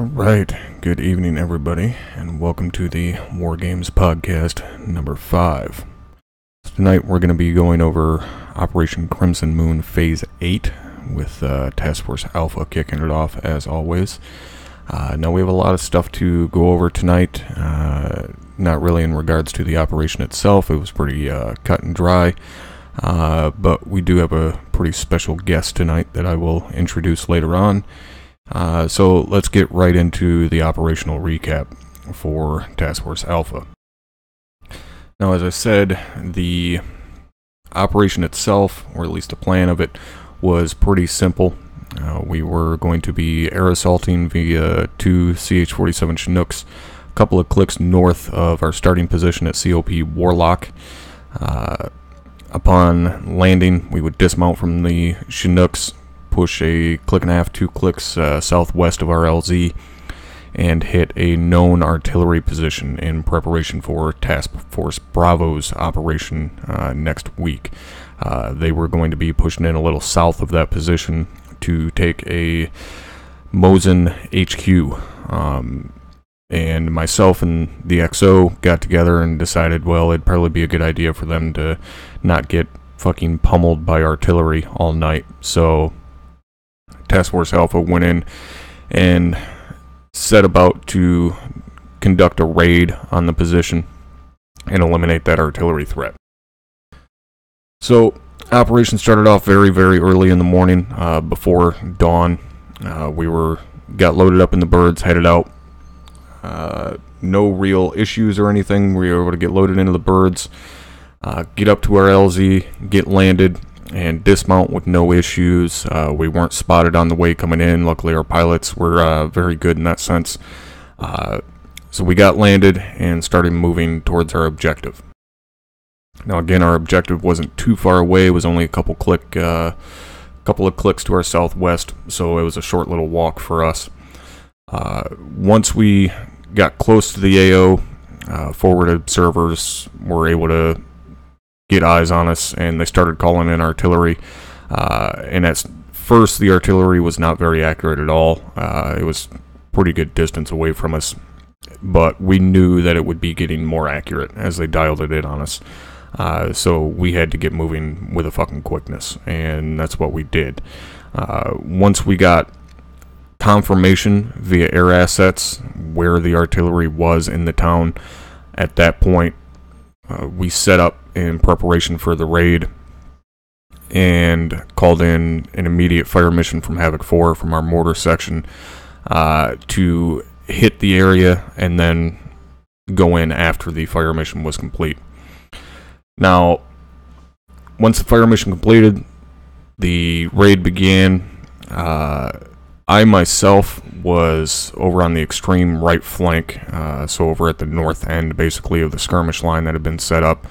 Alright, good evening everybody, and welcome to the War Games Podcast number 5. Tonight we're going to be going over Operation Crimson Moon Phase 8 with Task Force Alpha kicking it off as always. Now we have a lot of stuff to go over tonight, not really in regards to the operation itself. It was pretty cut and dry, but we do have a pretty special guest tonight that I will introduce later on. So let's get right into the operational recap for Task Force Alpha. Now, as I said, the operation itself, or at least the plan of it, was pretty simple. We were going to be air assaulting via 2 CH-47 Chinooks, a couple of clicks north of our starting position at COP Warlock. Upon landing, we would dismount from the Chinooks, push a click and a half, 2 clicks southwest of our LZ, and hit a known artillery position in preparation for Task Force Bravo's operation next week. They were going to be pushing in a little south of that position to take a Mosin HQ. And myself and the XO got together and decided, well, it'd probably be a good idea for them to not get fucking pummeled by artillery all night. So Task Force Alpha went in and set about to conduct a raid on the position and eliminate that artillery threat. So, operation started off very, very early in the morning, before dawn. We got loaded up in the birds, headed out. No real issues or anything. We were able to get loaded into the birds, get up to our LZ, get landed, and dismount with no issues. We weren't spotted on the way coming in. Luckily, our pilots were very good in that sense. So we got landed and started moving towards our objective. Now, again, our objective wasn't too far away. It was only a couple of clicks to our southwest, so it was a short little walk for us. Once we got close to the AO, forward observers were able to get eyes on us, and they started calling in artillery. And at first, the artillery was not very accurate at all. It was pretty good distance away from us, but we knew that it would be getting more accurate as they dialed it in on us. So we had to get moving with a fucking quickness, and that's what we did. Once we got confirmation via air assets where the artillery was in the town, at that point, we set up in preparation for the raid and called in an immediate fire mission from Havoc 4 from our mortar section to hit the area and then go in after the fire mission was complete. Now, once the fire mission completed, the raid began. I myself was over on the extreme right flank, so over at the north end, basically, of the skirmish line that had been set up.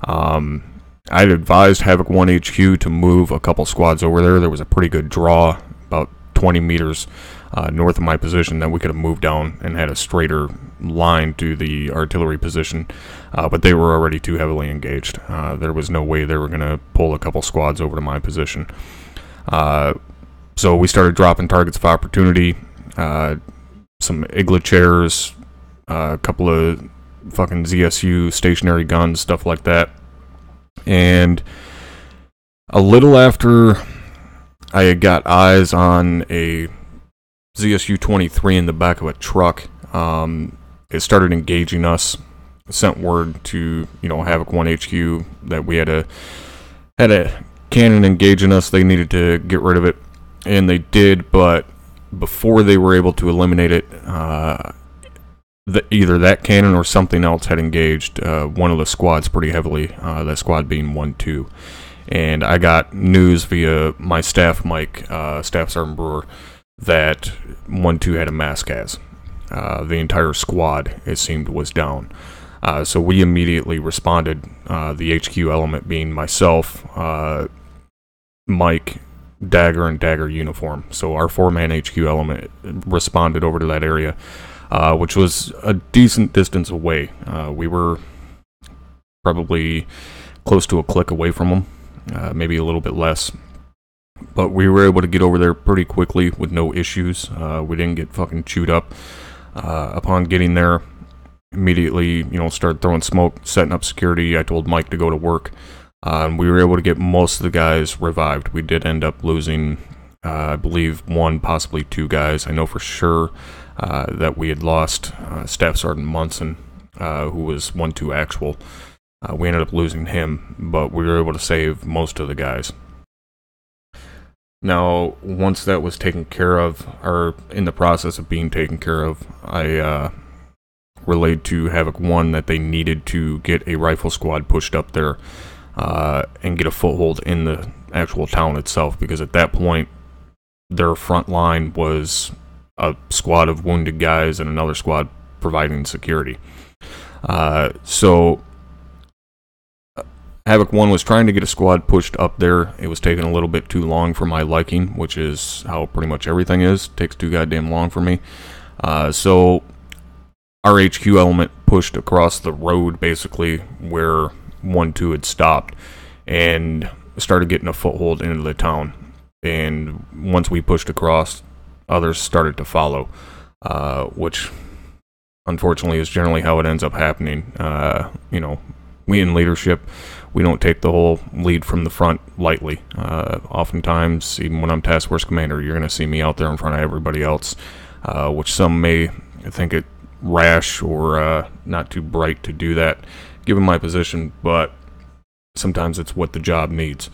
I'd advised Havoc 1 HQ to move a couple squads over there. There was a pretty good draw, about 20 meters north of my position, that we could have moved down and had a straighter line to the artillery position, but they were already too heavily engaged. There was no way they were going to pull a couple squads over to my position. So we started dropping targets of opportunity, some Igla chairs, a couple of fucking ZSU stationary guns, stuff like that. And a little after I had got eyes on a ZSU 23 in the back of a truck, it started engaging us. Sent word to, Havoc 1 HQ that we had a cannon engaging us. They needed to get rid of it. And they did, but before they were able to eliminate it, either that cannon or something else had engaged one of the squads pretty heavily, that squad being 1-2. And I got news via my staff mic, Staff Sergeant Brewer, that 1-2 had a mass gas. The entire squad, it seemed, was down. So we immediately responded, the HQ element being myself, Mike, Dagger, and Dagger uniform. So our 4-man HQ element responded over to that area, which was a decent distance away. We were probably close to a click away from them, maybe a little bit less. But we were able to get over there pretty quickly with no issues. We didn't get fucking chewed up. Upon getting there, immediately, started throwing smoke, setting up security. I told Mike to go to work. And we were able to get most of the guys revived. We did end up losing, I believe, 1, possibly 2 guys. I know for sure that we had lost Staff Sergeant Munson, who was 1-2 actual. We ended up losing him, but we were able to save most of the guys. Now, once that was taken care of, or in the process of being taken care of, I relayed to Havoc 1 that they needed to get a rifle squad pushed up there and get a foothold in the actual town itself, because at that point, their front line was a squad of wounded guys and another squad providing security. So Havoc 1 was trying to get a squad pushed up there. It was taking a little bit too long for my liking, which is how pretty much everything is. It takes too goddamn long for me. So our HQ element pushed across the road, basically, where 1-2 had stopped, and started getting a foothold into the town. And once we pushed across, others started to follow, which unfortunately is generally how it ends up happening. We in leadership, we don't take the whole lead from the front lightly. Oftentimes, even when I'm task force commander, you're going to see me out there in front of everybody else, which some may think it rash or not too bright to do that, given my position, but sometimes it's what the job needs.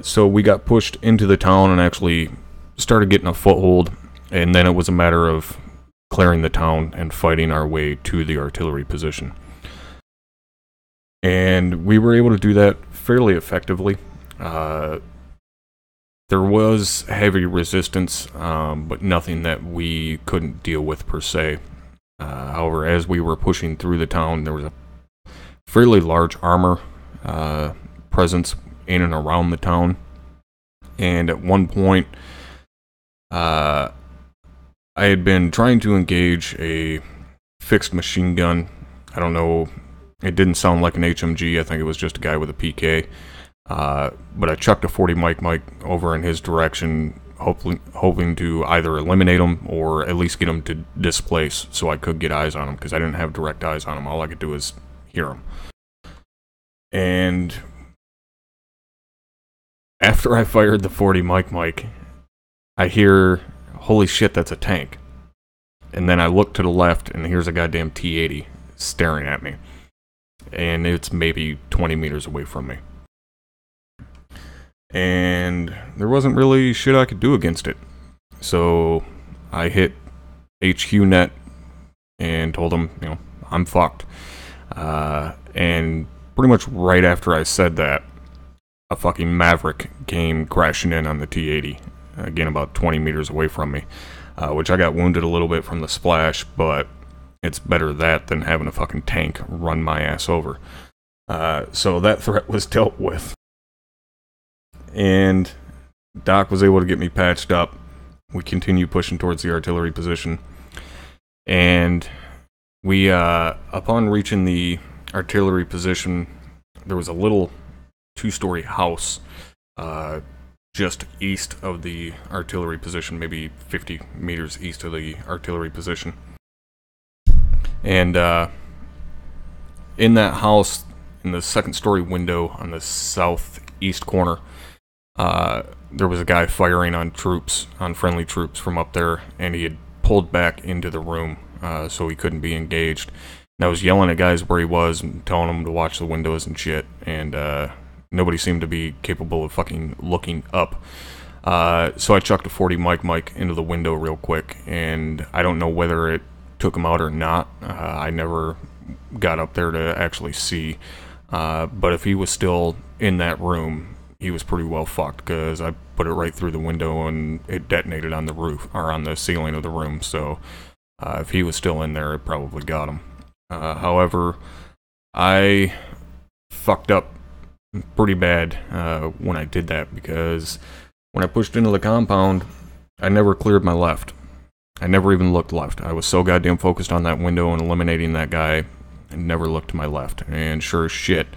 So we got pushed into the town and actually started getting a foothold, and then it was a matter of clearing the town and fighting our way to the artillery position. And we were able to do that fairly effectively. There was heavy resistance, but nothing that we couldn't deal with per se. However, as we were pushing through the town, there was a fairly large armor presence in and around the town. And at one point, I had been trying to engage a fixed machine gun. I don't know. It didn't sound like an HMG. I think it was just a guy with a PK. But I chucked a 40 Mike over in his direction, hoping to either eliminate him or at least get him to displace so I could get eyes on him, because I didn't have direct eyes on him. All I could do was hear him. And after I fired the 40 Mike, I hear, holy shit, that's a tank. And then I look to the left, and here's a goddamn T-80 staring at me. And it's maybe 20 meters away from me. And there wasn't really shit I could do against it. So I hit HQ net and told him, I'm fucked. And pretty much right after I said that, a fucking Maverick came crashing in on the T-80. Again, about 20 meters away from me. Which I got wounded a little bit from the splash, but it's better that than having a fucking tank run my ass over. So that threat was dealt with. And Doc was able to get me patched up. We continue pushing towards the artillery position. And we, upon reaching the artillery position, there was a little 2-story house just east of the artillery position, maybe 50 meters east of the artillery position. And in that house, in the 2nd-story window on the southeast corner, there was a guy firing on friendly troops from up there, and he had pulled back into the room so he couldn't be engaged. And I was yelling at guys where he was and telling them to watch the windows and shit, and nobody seemed to be capable of fucking looking up. So I chucked a 40 Mike into the window real quick, and I don't know whether it took him out or not. I never got up there to actually see. But if he was still in that room, he was pretty well fucked, because I put it right through the window and it detonated on the roof, or on the ceiling of the room. So if he was still in there, it probably got him. However, I fucked up pretty bad when I did that, because when I pushed into the compound, I never cleared my left. I never even looked left. I was so goddamn focused on that window and eliminating that guy, I never looked to my left. And sure as shit,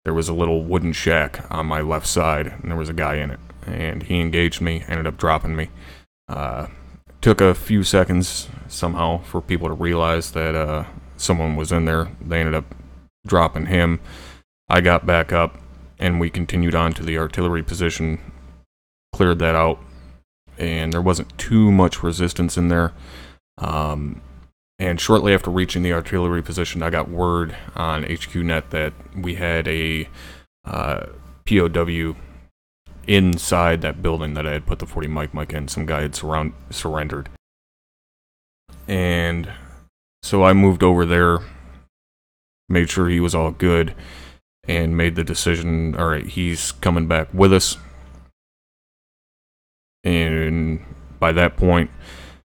there was a little wooden shack on my left side, and there was a guy in it. and he engaged me, ended up dropping me. Took a few seconds somehow for people to realize that someone was in there. They ended up dropping him. I got back up, and we continued on to the artillery position, cleared that out, and there wasn't too much resistance in there. And shortly after reaching the artillery position, I got word on HQNet that we had a POW inside that building that I had put the 40 mic in. Some guy had surrendered. And so I moved over there, made sure he was all good, and made the decision, all right, he's coming back with us. And by that point,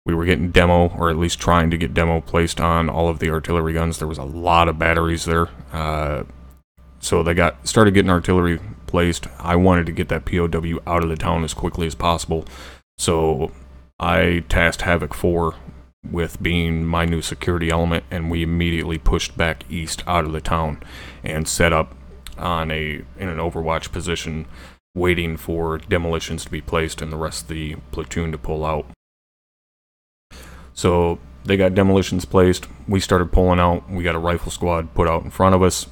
we were getting demo, or at least trying to get demo placed on all of the artillery guns. There was a lot of batteries there. So they started getting artillery placed. I wanted to get that POW out of the town as quickly as possible. So I tasked Havoc 4 with being my new security element, and we immediately pushed back east out of the town and set up in an overwatch position, waiting for demolitions to be placed and the rest of the platoon to pull out. So they got demolitions placed. We started pulling out. We got a rifle squad put out in front of us.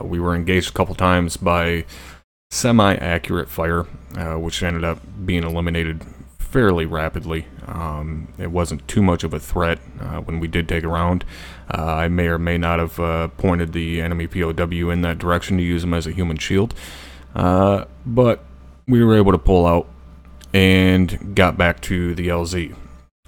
We were engaged a couple times by semi-accurate fire, which ended up being eliminated fairly rapidly. It wasn't too much of a threat when we did take a round. I may or may not have pointed the enemy POW in that direction to use them as a human shield. But we were able to pull out and got back to the LZ.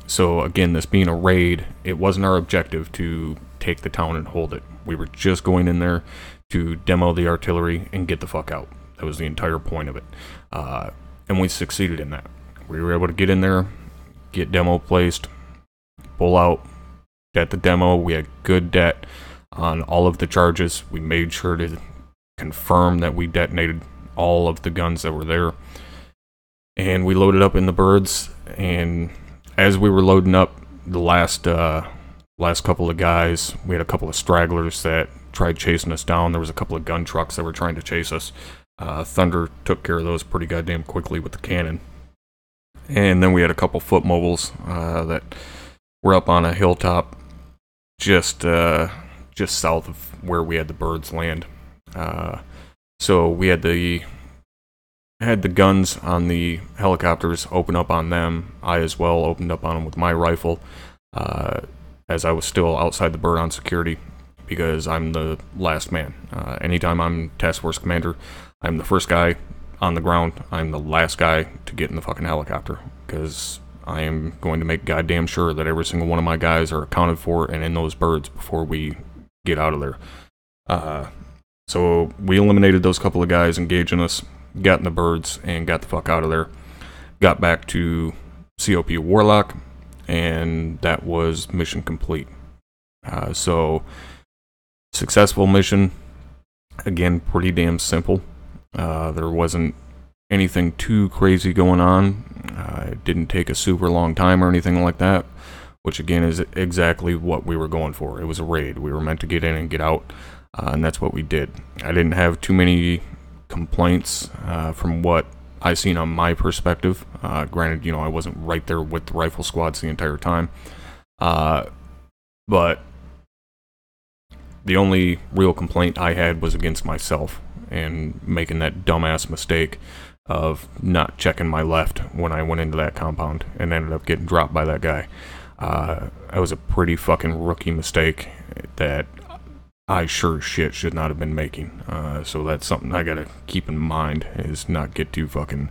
So again, this being a raid, it wasn't our objective to take the town and hold it. We were just going in there to demo the artillery and get the fuck out. That was the entire point of it. And we succeeded in that. We were able to get in there, get demo placed, pull out, det the demo. We had good det on all of the charges. We made sure to confirm that we detonated all of the guns that were there. And we loaded up in the birds, and as we were loading up the last couple of guys, we had a couple of stragglers that tried chasing us down. There was a couple of gun trucks that were trying to chase us. Thunder took care of those pretty goddamn quickly with the cannon. And then we had a couple foot mobiles that were up on a hilltop just south of where we had the birds land. So we had the guns on the helicopters open up on them. I as well opened up on them with my rifle, as I was still outside the bird on security, because I'm the last man. Anytime I'm task force commander, I'm the first guy on the ground. I'm the last guy to get in the fucking helicopter, because I am going to make goddamn sure that every single one of my guys are accounted for and in those birds before we get out of there. So we eliminated those couple of guys engaging us, got in the birds, and got the fuck out of there. Got back to COP Warlock, and that was mission complete. So, successful mission. Again, pretty damn simple. There wasn't anything too crazy going on. It didn't take a super long time or anything like that, which again is exactly what we were going for. It was a raid. We were meant to get in and get out, and that's what we did. I didn't have too many complaints from what I seen on my perspective. Granted, I wasn't right there with the rifle squads the entire time, but the only real complaint I had was against myself and making that dumbass mistake of not checking my left when I went into that compound and ended up getting dropped by that guy. That was a pretty fucking rookie mistake that I sure as shit should not have been making. So that's something I gotta keep in mind, is not get too fucking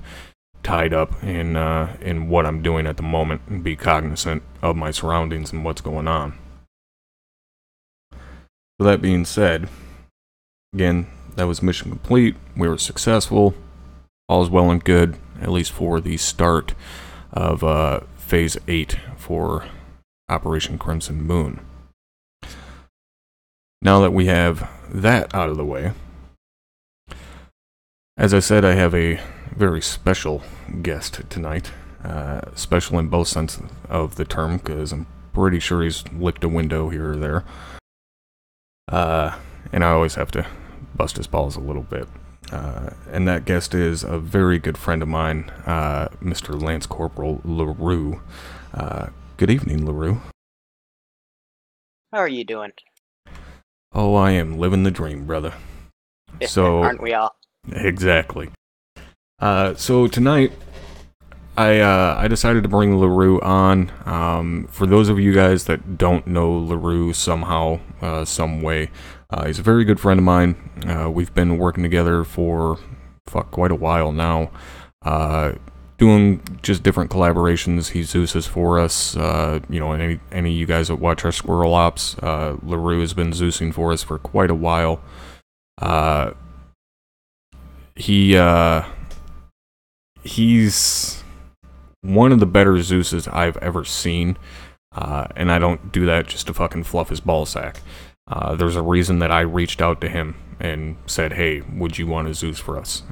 tied up in what I'm doing at the moment, and be cognizant of my surroundings and what's going on. So that being said, again, that was mission complete. We were successful. All's well and good, at least for the start of Phase 8 for Operation Crimson Moon. Now that we have that out of the way, as I said, I have a very special guest tonight. Special in both senses of the term, because I'm pretty sure he's licked a window here or there. And I always have to bust his balls a little bit. And that guest is a very good friend of mine, Mr. Lance Corporal LaRue. Good evening, LaRue. How are you doing? Oh, I am living the dream, brother. So, Aren't we all? exactly. So tonight, I decided to bring LaRue on. For those of you guys that don't know LaRue somehow, some way, he's a very good friend of mine. We've been working together for quite a while now. Doing just different collaborations. He Zeus's for us. Any of you guys that watch our Squirrel Ops, LaRue has been Zeusing for us for quite a while. He's one of the better Zeuses I've ever seen, and I don't do that just to fucking fluff his ball sack. There's a reason that I reached out to him and said, hey, would you want to Zeus for us?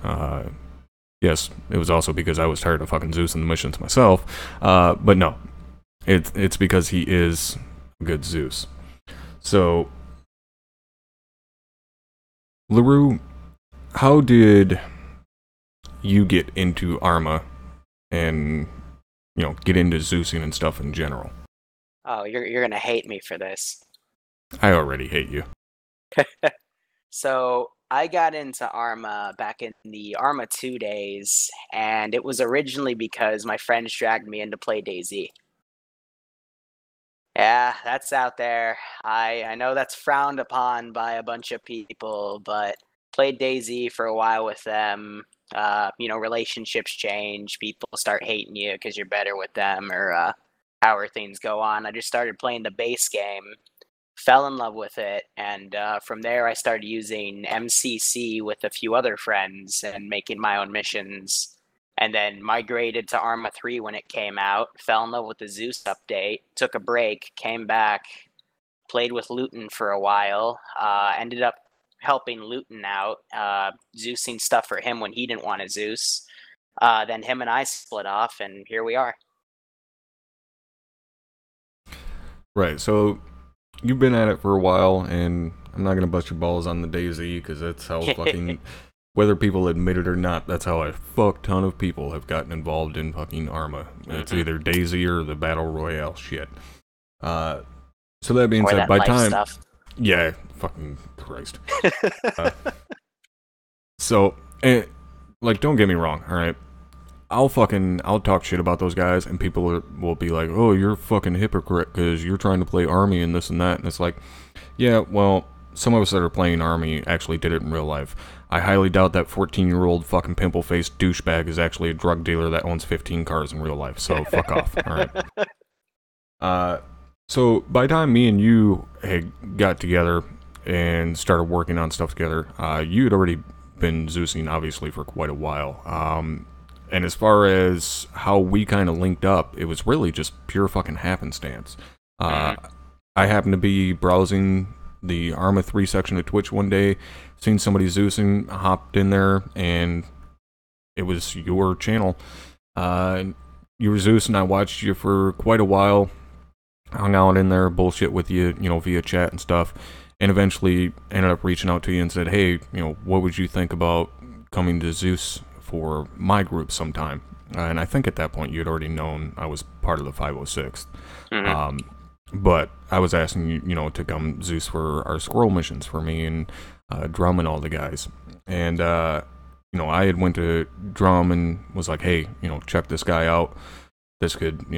Yes, it was also because I was tired of fucking Zeus and the missions myself, but no, it's because he is a good Zeus. So, LaRue, how did you get into Arma and, get into Zeusing and stuff in general? Oh, you're gonna hate me for this. I already hate you. So I got into Arma back in the Arma 2 days, and it was originally because my friends dragged me in to play DayZ. Yeah, that's out there. I know that's frowned upon by a bunch of people, but played DayZ for a while with them. Relationships change. People start hating you because you're better with them, or however things go on. I just started playing the base game, fell in love with it, and from there I started using MCC with a few other friends and making my own missions. And then migrated to Arma 3 when it came out, fell in love with the Zeus update, took a break, came back, played with Luton for a while, ended up helping Luton out, Zeusing stuff for him when he didn't want to Zeus. Then him and I split off, and here we are. Right, so you've been at it for a while, and I'm not gonna bust your balls on the DayZ because that's how fucking, whether people admit it or not, that's how a fuck ton of people have gotten involved in fucking Arma. It's either DayZ or the Battle Royale shit. So that being Or said, that by life time, stuff. yeah, fucking Christ. So, don't get me wrong, all right. I'll talk shit about those guys, and people will be like, oh, you're a fucking hypocrite because you're trying to play Army and this and that. And it's like, yeah, well, some of us that are playing Army actually did it in real life. I highly doubt that 14-year-old fucking pimple-faced douchebag is actually a drug dealer that owns 15 cars in real life, so fuck off, alright? So by the time me and you had got together and started working on stuff together, you had already been Zeusing, obviously, for quite a while. And as far as how we kind of linked up, it was really just pure fucking happenstance. I happened to be browsing the Arma 3 section of Twitch one day, seen somebody Zeusing, hopped in there, and it was your channel. You were Zeus, and I watched you for quite a while, hung out in there, bullshit with you, via chat and stuff, and eventually ended up reaching out to you and said, hey, what would you think about coming to Zeus for my group sometime? And I think at that point you had already known I was part of the 506th. But I was asking you, to come Zeus for our squirrel missions for me and Drum and all the guys. And, I had went to Drum and was like, hey, check this guy out. This could,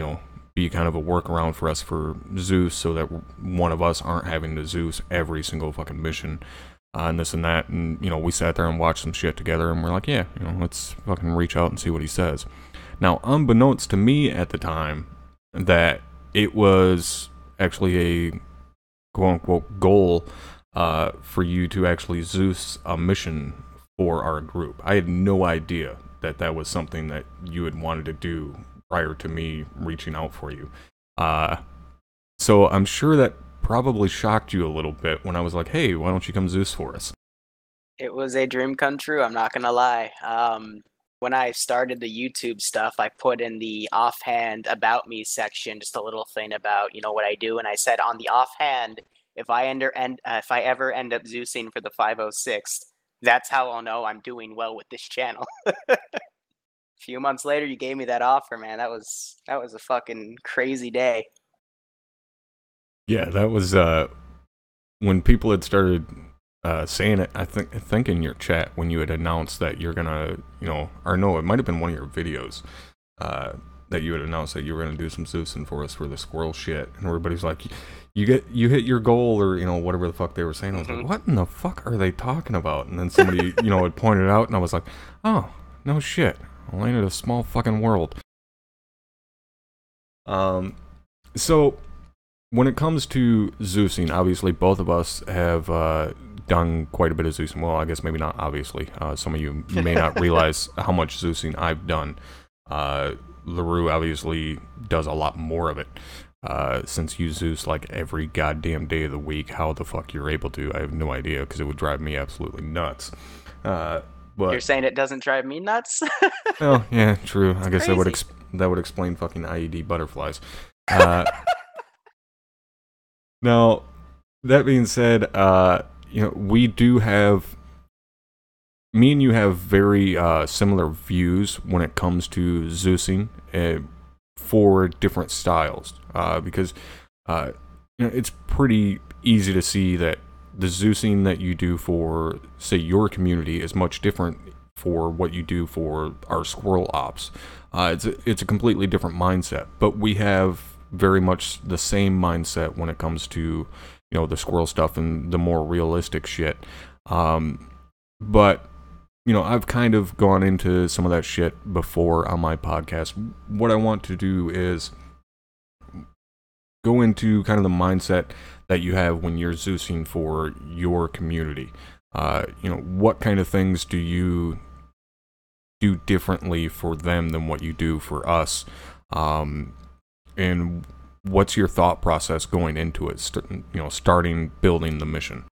be kind of a workaround for us for Zeus so that one of us aren't having to Zeus every single fucking mission. And this and that, and we sat there and watched some shit together, and we're like, yeah, let's fucking reach out and see what he says. Now, unbeknownst to me at the time, that it was actually a quote-unquote goal for you to actually Zeus a mission for our group. I had no idea that that was something that you had wanted to do prior to me reaching out for you. So I'm sure that probably shocked you a little bit when I was like, hey, why don't you come Zeus for us? It was a dream come true, I'm not gonna lie. When I started the YouTube stuff, I put in the offhand about me section just a little thing about what I do, and I said, on the offhand, if I ever end up Zeusing for the 506th, That's how I'll know I'm doing well with this channel. A few months later, you gave me that offer, man. That was a fucking crazy day. Yeah, that was when people had started saying it. I think in your chat when you had announced that you're gonna, or no, it might have been one of your videos that you had announced that you were gonna do some Zeusing for us for the squirrel shit, and everybody's like, you hit your goal, or whatever the fuck they were saying. I was like, what in the fuck are they talking about? And then somebody had pointed it out, and I was like, oh no shit, I landed a small fucking world. So when it comes to Zeusing, obviously both of us have done quite a bit of Zeusing. Well, I guess maybe not obviously. Some of you may not realize how much Zeusing I've done. LaRue obviously does a lot more of it. Since you Zeus like every goddamn day of the week, how the fuck you're able to, I have no idea, because it would drive me absolutely nuts. But you're saying it doesn't drive me nuts? Oh, yeah, true. I guess that would explain fucking IED butterflies. Now, that being said, we do have, me and you have very similar views when it comes to Zeusing for different styles, because it's pretty easy to see that the Zeusing that you do for, say, your community is much different for what you do for our squirrel ops. It's a completely different mindset, but we have very much the same mindset when it comes to the squirrel stuff and the more realistic shit. But I've kind of gone into some of that shit before on my podcast. What I want to do is go into kind of the mindset that you have when you're Zeusing for your community. What kind of things do you do differently for them than what you do for us? And what's your thought process going into it, starting building the mission?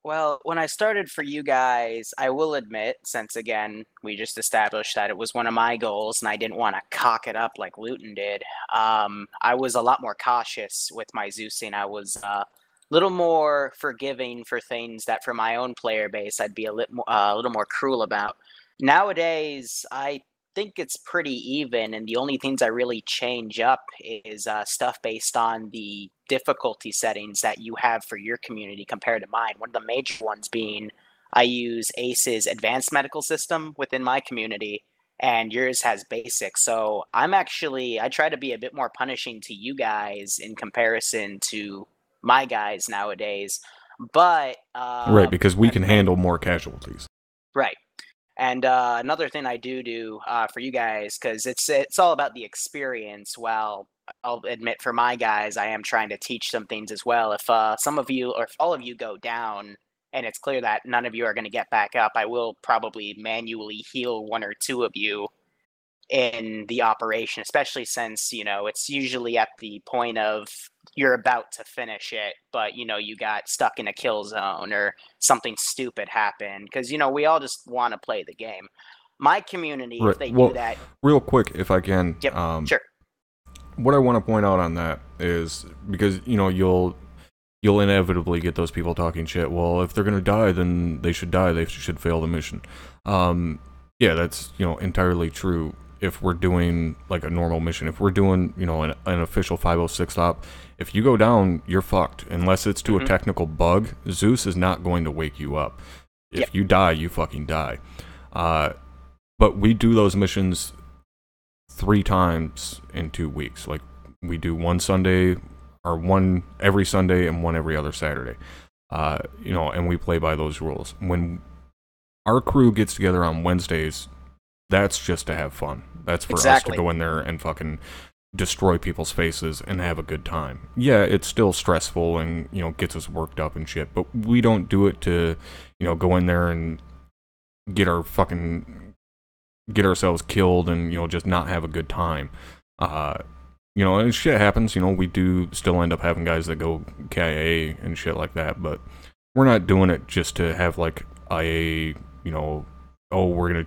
Well, when I started for you guys, I will admit, since again, we just established that it was one of my goals and I didn't want to cock it up like Luton did, I was a lot more cautious with my Zeusing. I was a little more forgiving for things that for my own player base, I'd be a little more cruel about. Nowadays, I think it's pretty even, and the only things I really change up is stuff based on the difficulty settings that you have for your community compared to mine. One of the major ones being I use ACE's advanced medical system within my community, and yours has basic. So I try to be a bit more punishing to you guys in comparison to my guys nowadays. But right, because we can handle more casualties. Right. And another thing I do for you guys, because it's all about the experience. Well, I'll admit for my guys, I am trying to teach some things as well. If some of you or if all of you go down and it's clear that none of you are going to get back up, I will probably manually heal one or two of you in the operation, especially since, it's usually at the point of you're about to finish it, but, you got stuck in a kill zone or something stupid happened. Because, we all just want to play the game. My community, right. If they do that... Real quick, if I can. Yep, sure. What I want to point out on that is, because, you'll inevitably get those people talking shit. Well, if they're going to die, then they should die. They should fail the mission. Yeah, that's, entirely true. If we're doing like a normal mission, if we're doing an official 506 op, if you go down, you're fucked. Unless it's to a technical bug, Zeus is not going to wake you up. If you die, you fucking die. But we do those missions 3 times in 2 weeks. Like, we do one Sunday, or one every Sunday and one every other Saturday. And we play by those rules. When our crew gets together on Wednesdays, that's just to have fun. That's for us to go in there and fucking destroy people's faces and have a good time. Yeah, it's still stressful and, gets us worked up and shit, but we don't do it to, go in there and get ourselves killed and, just not have a good time. And shit happens, we do still end up having guys that go KIA and shit like that, but we're not doing it just to have, like, IA, we're gonna...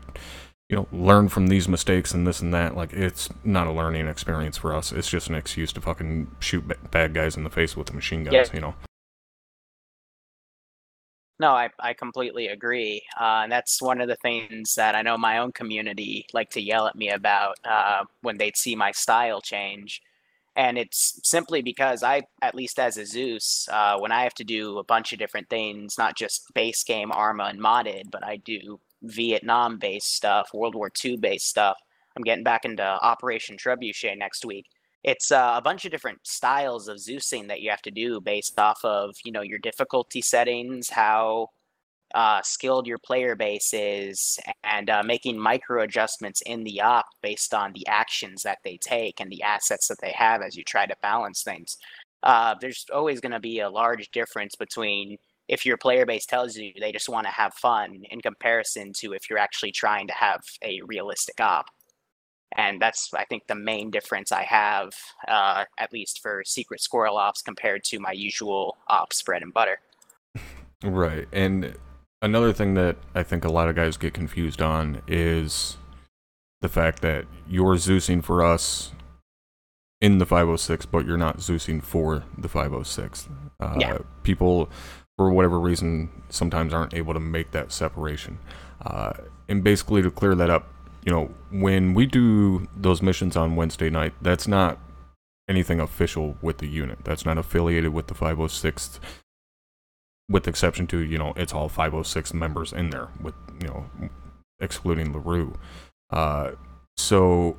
learn from these mistakes and this and that. Like, it's not a learning experience for us. It's just an excuse to fucking shoot bad guys in the face with machine guns, No, I completely agree. And that's one of the things that I know my own community like to yell at me about when they'd see my style change. And it's simply because I, at least as a Zeus, when I have to do a bunch of different things, not just base game, Arma, and modded, but I do Vietnam-based stuff, World War II-based stuff. I'm getting back into Operation Trebuchet next week. It's a bunch of different styles of Zeusing that you have to do based off of, your difficulty settings, how skilled your player base is, and making micro adjustments in the op based on the actions that they take and the assets that they have as you try to balance things. There's always going to be a large difference between if your player base tells you they just want to have fun in comparison to if you're actually trying to have a realistic op. And that's, I think, the main difference I have, at least for Secret Squirrel ops compared to my usual ops bread and butter. Right, and another thing that I think a lot of guys get confused on is the fact that you're Zeusing for us in the 506, but you're not Zeusing for the 506. Yeah. People, for whatever reason, sometimes aren't able to make that separation. And basically, to clear that up, when we do those missions on Wednesday night, that's not anything official with the unit. That's not affiliated with the 506th, with the exception to, it's all 506 members in there, with, excluding LaRue. So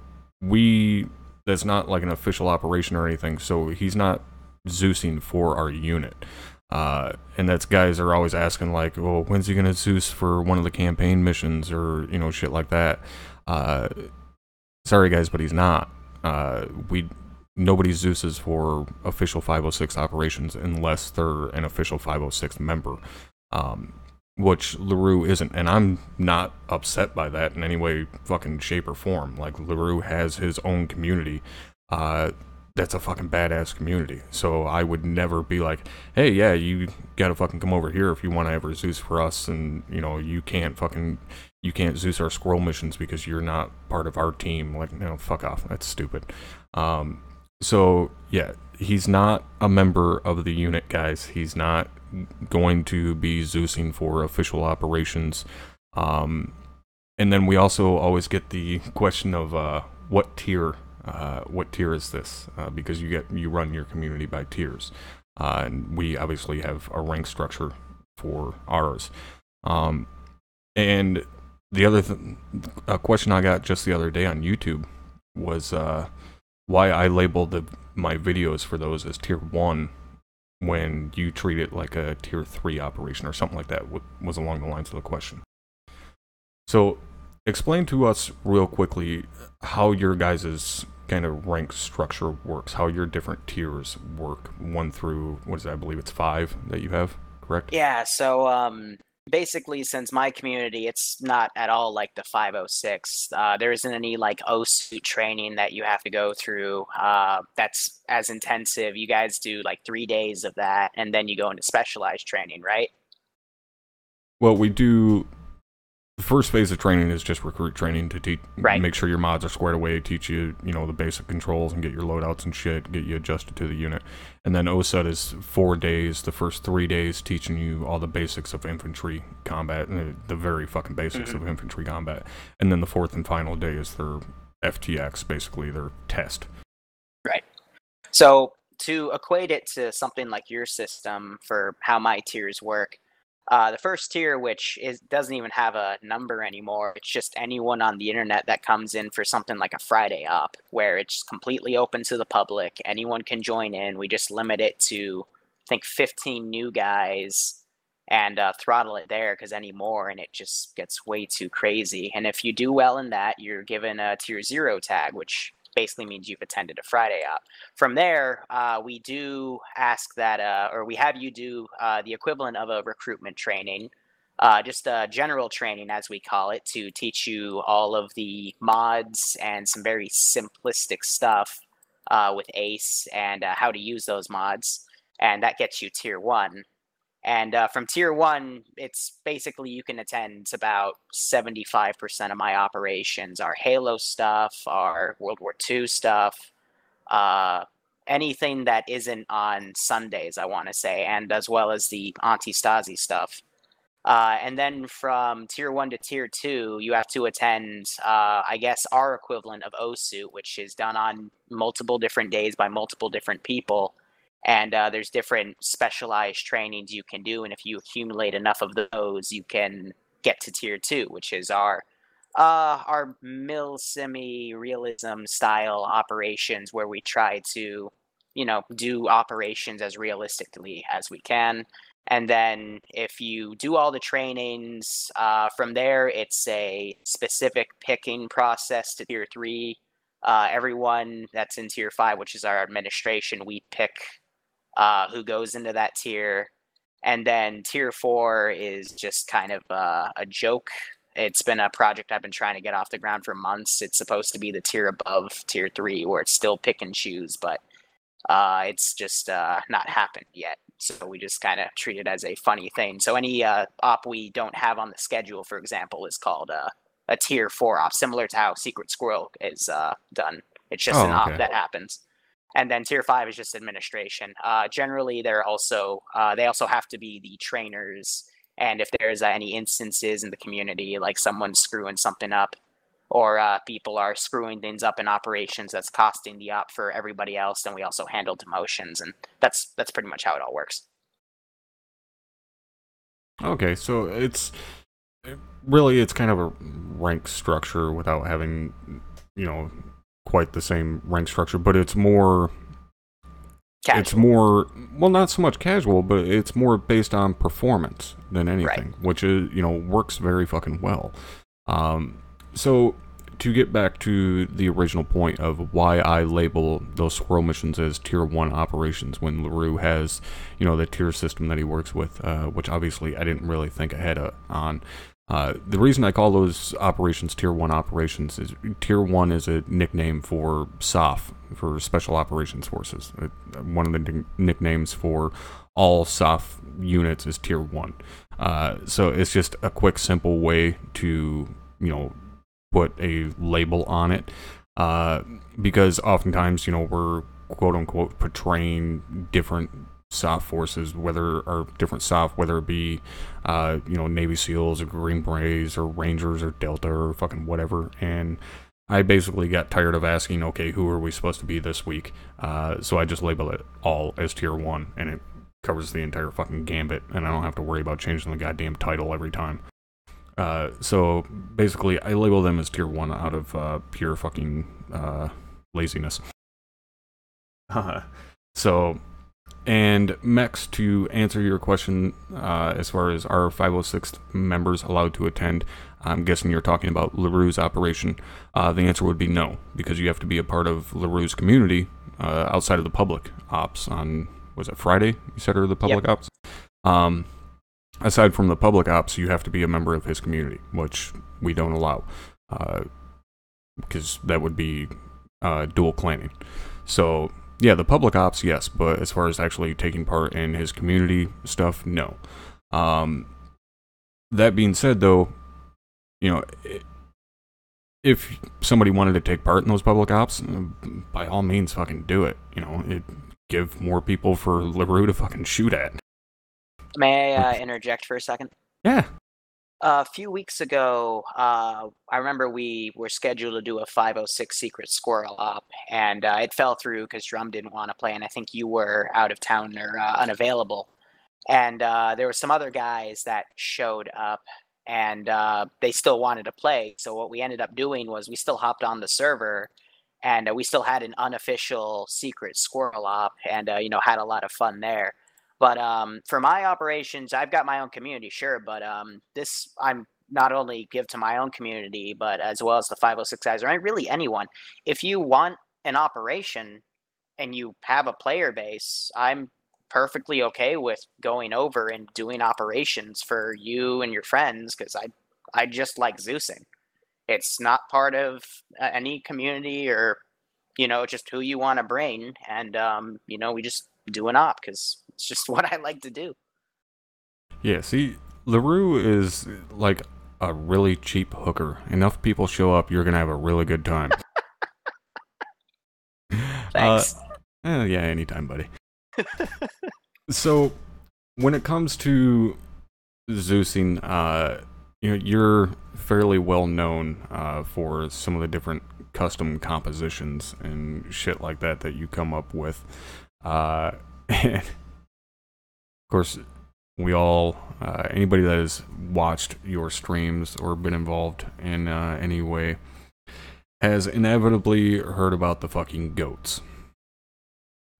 that's not like an official operation or anything, so he's not Zeusing for our unit. And that's guys are always asking, like, well, when's he gonna Zeus for one of the campaign missions, or, shit like that. Sorry guys, but he's not. Nobody Zeus's for official 506 operations unless they're an official 506 member, which LaRue isn't, and I'm not upset by that in any way, fucking shape or form. Like, LaRue has his own community. That's a fucking badass community. So I would never be like, hey, yeah, you gotta fucking come over here if you want to ever Zeus for us, and you can't Zeus our squirrel missions because you're not part of our team. Like, no, fuck off. That's stupid. So yeah, he's not a member of the unit, guys. He's not going to be Zeusing for official operations. And then we also always get the question of what tier is this? Because you run your community by tiers, and we obviously have a rank structure for ours. And the other a question I got just the other day on YouTube was why I labeled my videos for those as tier 1 when you treat it like a tier 3 operation or something like that, was along the lines of the question. So explain to us real quickly how your guys' kind of rank structure works, how your different tiers work, 1 through, I believe it's 5 that you have, correct? Yeah, so basically, since my community, it's not at all like the 506. There isn't any like O-suit training that you have to go through. That's as intensive. You guys do like 3 days of that, and then you go into specialized training, right? Well, we do. The first phase of training is just recruit training to make sure your mods are squared away, teach you, the basic controls and get your loadouts and shit, get you adjusted to the unit. And then OSUT is 4 days, the first 3 days teaching you all the basics of infantry combat, the very fucking basics of infantry combat. And then the 4th and final day is their FTX, basically their test. Right. So to equate it to something like your system for how my tiers work, the first tier, which doesn't even have a number anymore, it's just anyone on the internet that comes in for something like a Friday op, where it's completely open to the public. Anyone can join in. We just limit it to, I think, 15 new guys and throttle it there, because any more and it just gets way too crazy. And if you do well in that, you're given a tier 0 tag, which basically means you've attended a Friday op. From there, we do ask that, or we have you do the equivalent of a recruitment training, just a general training, as we call it, to teach you all of the mods and some very simplistic stuff with ACE and how to use those mods. And that gets you tier 1. And from tier 1, it's basically you can attend about 75% of my operations, our Halo stuff, our World War II stuff, anything that isn't on Sundays, I want to say, and as well as the Anti-Stasi stuff. And then from tier 1 to tier 2, you have to attend, I guess, our equivalent of OSUT, which is done on multiple different days by multiple different people. And there's different specialized trainings you can do. And if you accumulate enough of those, you can get to tier 2, which is our mil-semi realism style operations, where we try to, do operations as realistically as we can. And then if you do all the trainings, from there, it's a specific picking process to tier 3. Everyone that's in tier 5, which is our administration, we pick who goes into that tier. And then tier 4 is just kind of a joke. It's been a project I've been trying to get off the ground for months. It's supposed to be the tier above tier 3, where it's still pick and choose, but it's just not happened yet. So we just kind of treat it as a funny thing. So any op we don't have on the schedule, for example, is called a tier 4 op, similar to how Secret Squirrel is done. It's just an op that happens. And then tier 5 is just administration. Generally, they also have to be the trainers. And if there's any instances in the community, like someone screwing something up, or people are screwing things up in operations that's costing the op for everybody else, then we also handle demotions, and that's pretty much how it all works. Okay, so it's kind of a rank structure without having, quite the same rank structure, but it's more... Casual. It's more, well, not so much casual, but it's more based on performance than anything, right. Which is, works very fucking well. So, to get back to the original point of why I label those squirrel missions as tier 1 operations when LaRue has, the tier system that he works with, which obviously I didn't really think ahead on. The reason I call those operations tier 1 operations is tier 1 is a nickname for SOF, for Special Operations Forces. One of the nicknames for all SOF units is tier 1. So it's just a quick, simple way to, put a label on it. Because oftentimes, we're quote-unquote portraying different SOF forces, whether it be, Navy SEALs or Green Berets or Rangers or Delta or fucking whatever. And I basically got tired of asking, okay, who are we supposed to be this week? So I just label it all as tier 1, and it covers the entire fucking gambit, and I don't have to worry about changing the goddamn title every time. So basically, I label them as tier 1 out of pure fucking laziness. So, and Mex, to answer your question, as far as our 506 members allowed to attend, I'm guessing you're talking about LaRue's operation. The answer would be no, because you have to be a part of LaRue's community outside of the public ops on, was it Friday? You said, or the public ops? Aside from the public ops, you have to be a member of his community, which we don't allow, because that would be dual claiming. So, yeah, the public ops, yes, but as far as actually taking part in his community stuff, no. That being said, though, if somebody wanted to take part in those public ops, by all means, fucking do it. It give more people for LaRue to fucking shoot at. May I interject for a second? Yeah. A few weeks ago, I remember we were scheduled to do a 506 Secret Squirrel op, and it fell through because Drum didn't want to play, and I think you were out of town or unavailable. And there were some other guys that showed up, and they still wanted to play. So what we ended up doing was we still hopped on the server, and we still had an unofficial Secret Squirrel op, and had a lot of fun there. But for my operations, I've got my own community, sure, but this I'm not only give to my own community, but as well as the 506 guys, or really anyone. If you want an operation and you have a player base, I'm perfectly okay with going over and doing operations for you and your friends, because I just like Zeusing. It's not part of any community or, just who you want to bring. And, we just do an op because it's just what I like to do. Yeah, see, LaRue is like a really cheap hooker. Enough people show up, you're going to have a really good time. Thanks. Yeah, anytime, buddy. So, when it comes to Zeusing, you're fairly well known for some of the different custom compositions and shit like that you come up with. And of course, we all, anybody that has watched your streams or been involved in any way, has inevitably heard about the fucking goats.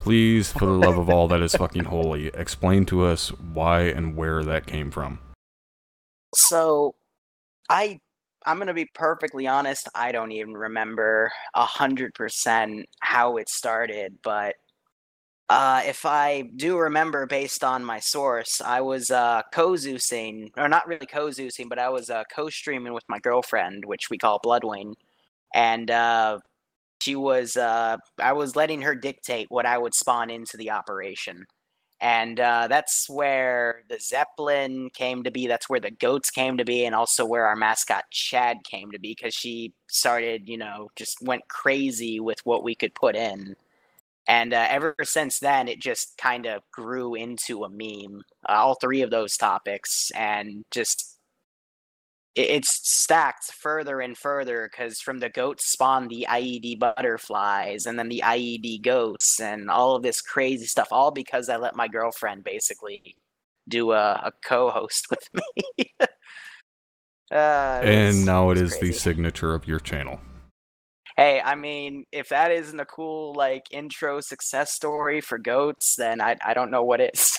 Please, for the love of all that is fucking holy, explain to us why and where that came from. So, I'm gonna be perfectly honest. I don't even remember 100% how it started, but if I do remember, based on my source, I was co-Zeusing, or not really co-Zeusing, but I was co-streaming with my girlfriend, which we call Bloodwing, and she was I was letting her dictate what I would spawn into the operation. And that's where the Zeppelin came to be. That's where the goats came to be, and also where our mascot Chad came to be, because she started, just went crazy with what we could put in. And ever since then, it just kind of grew into a meme. All three of those topics, and just it's stacked further and further, because from the goats spawned the IED butterflies, and then the IED goats, and all of this crazy stuff, all because I let my girlfriend basically do a co-host with me. And now it is crazy. the signature of your channel. Hey, I mean, if that isn't a cool intro success story for goats, then I don't know what is.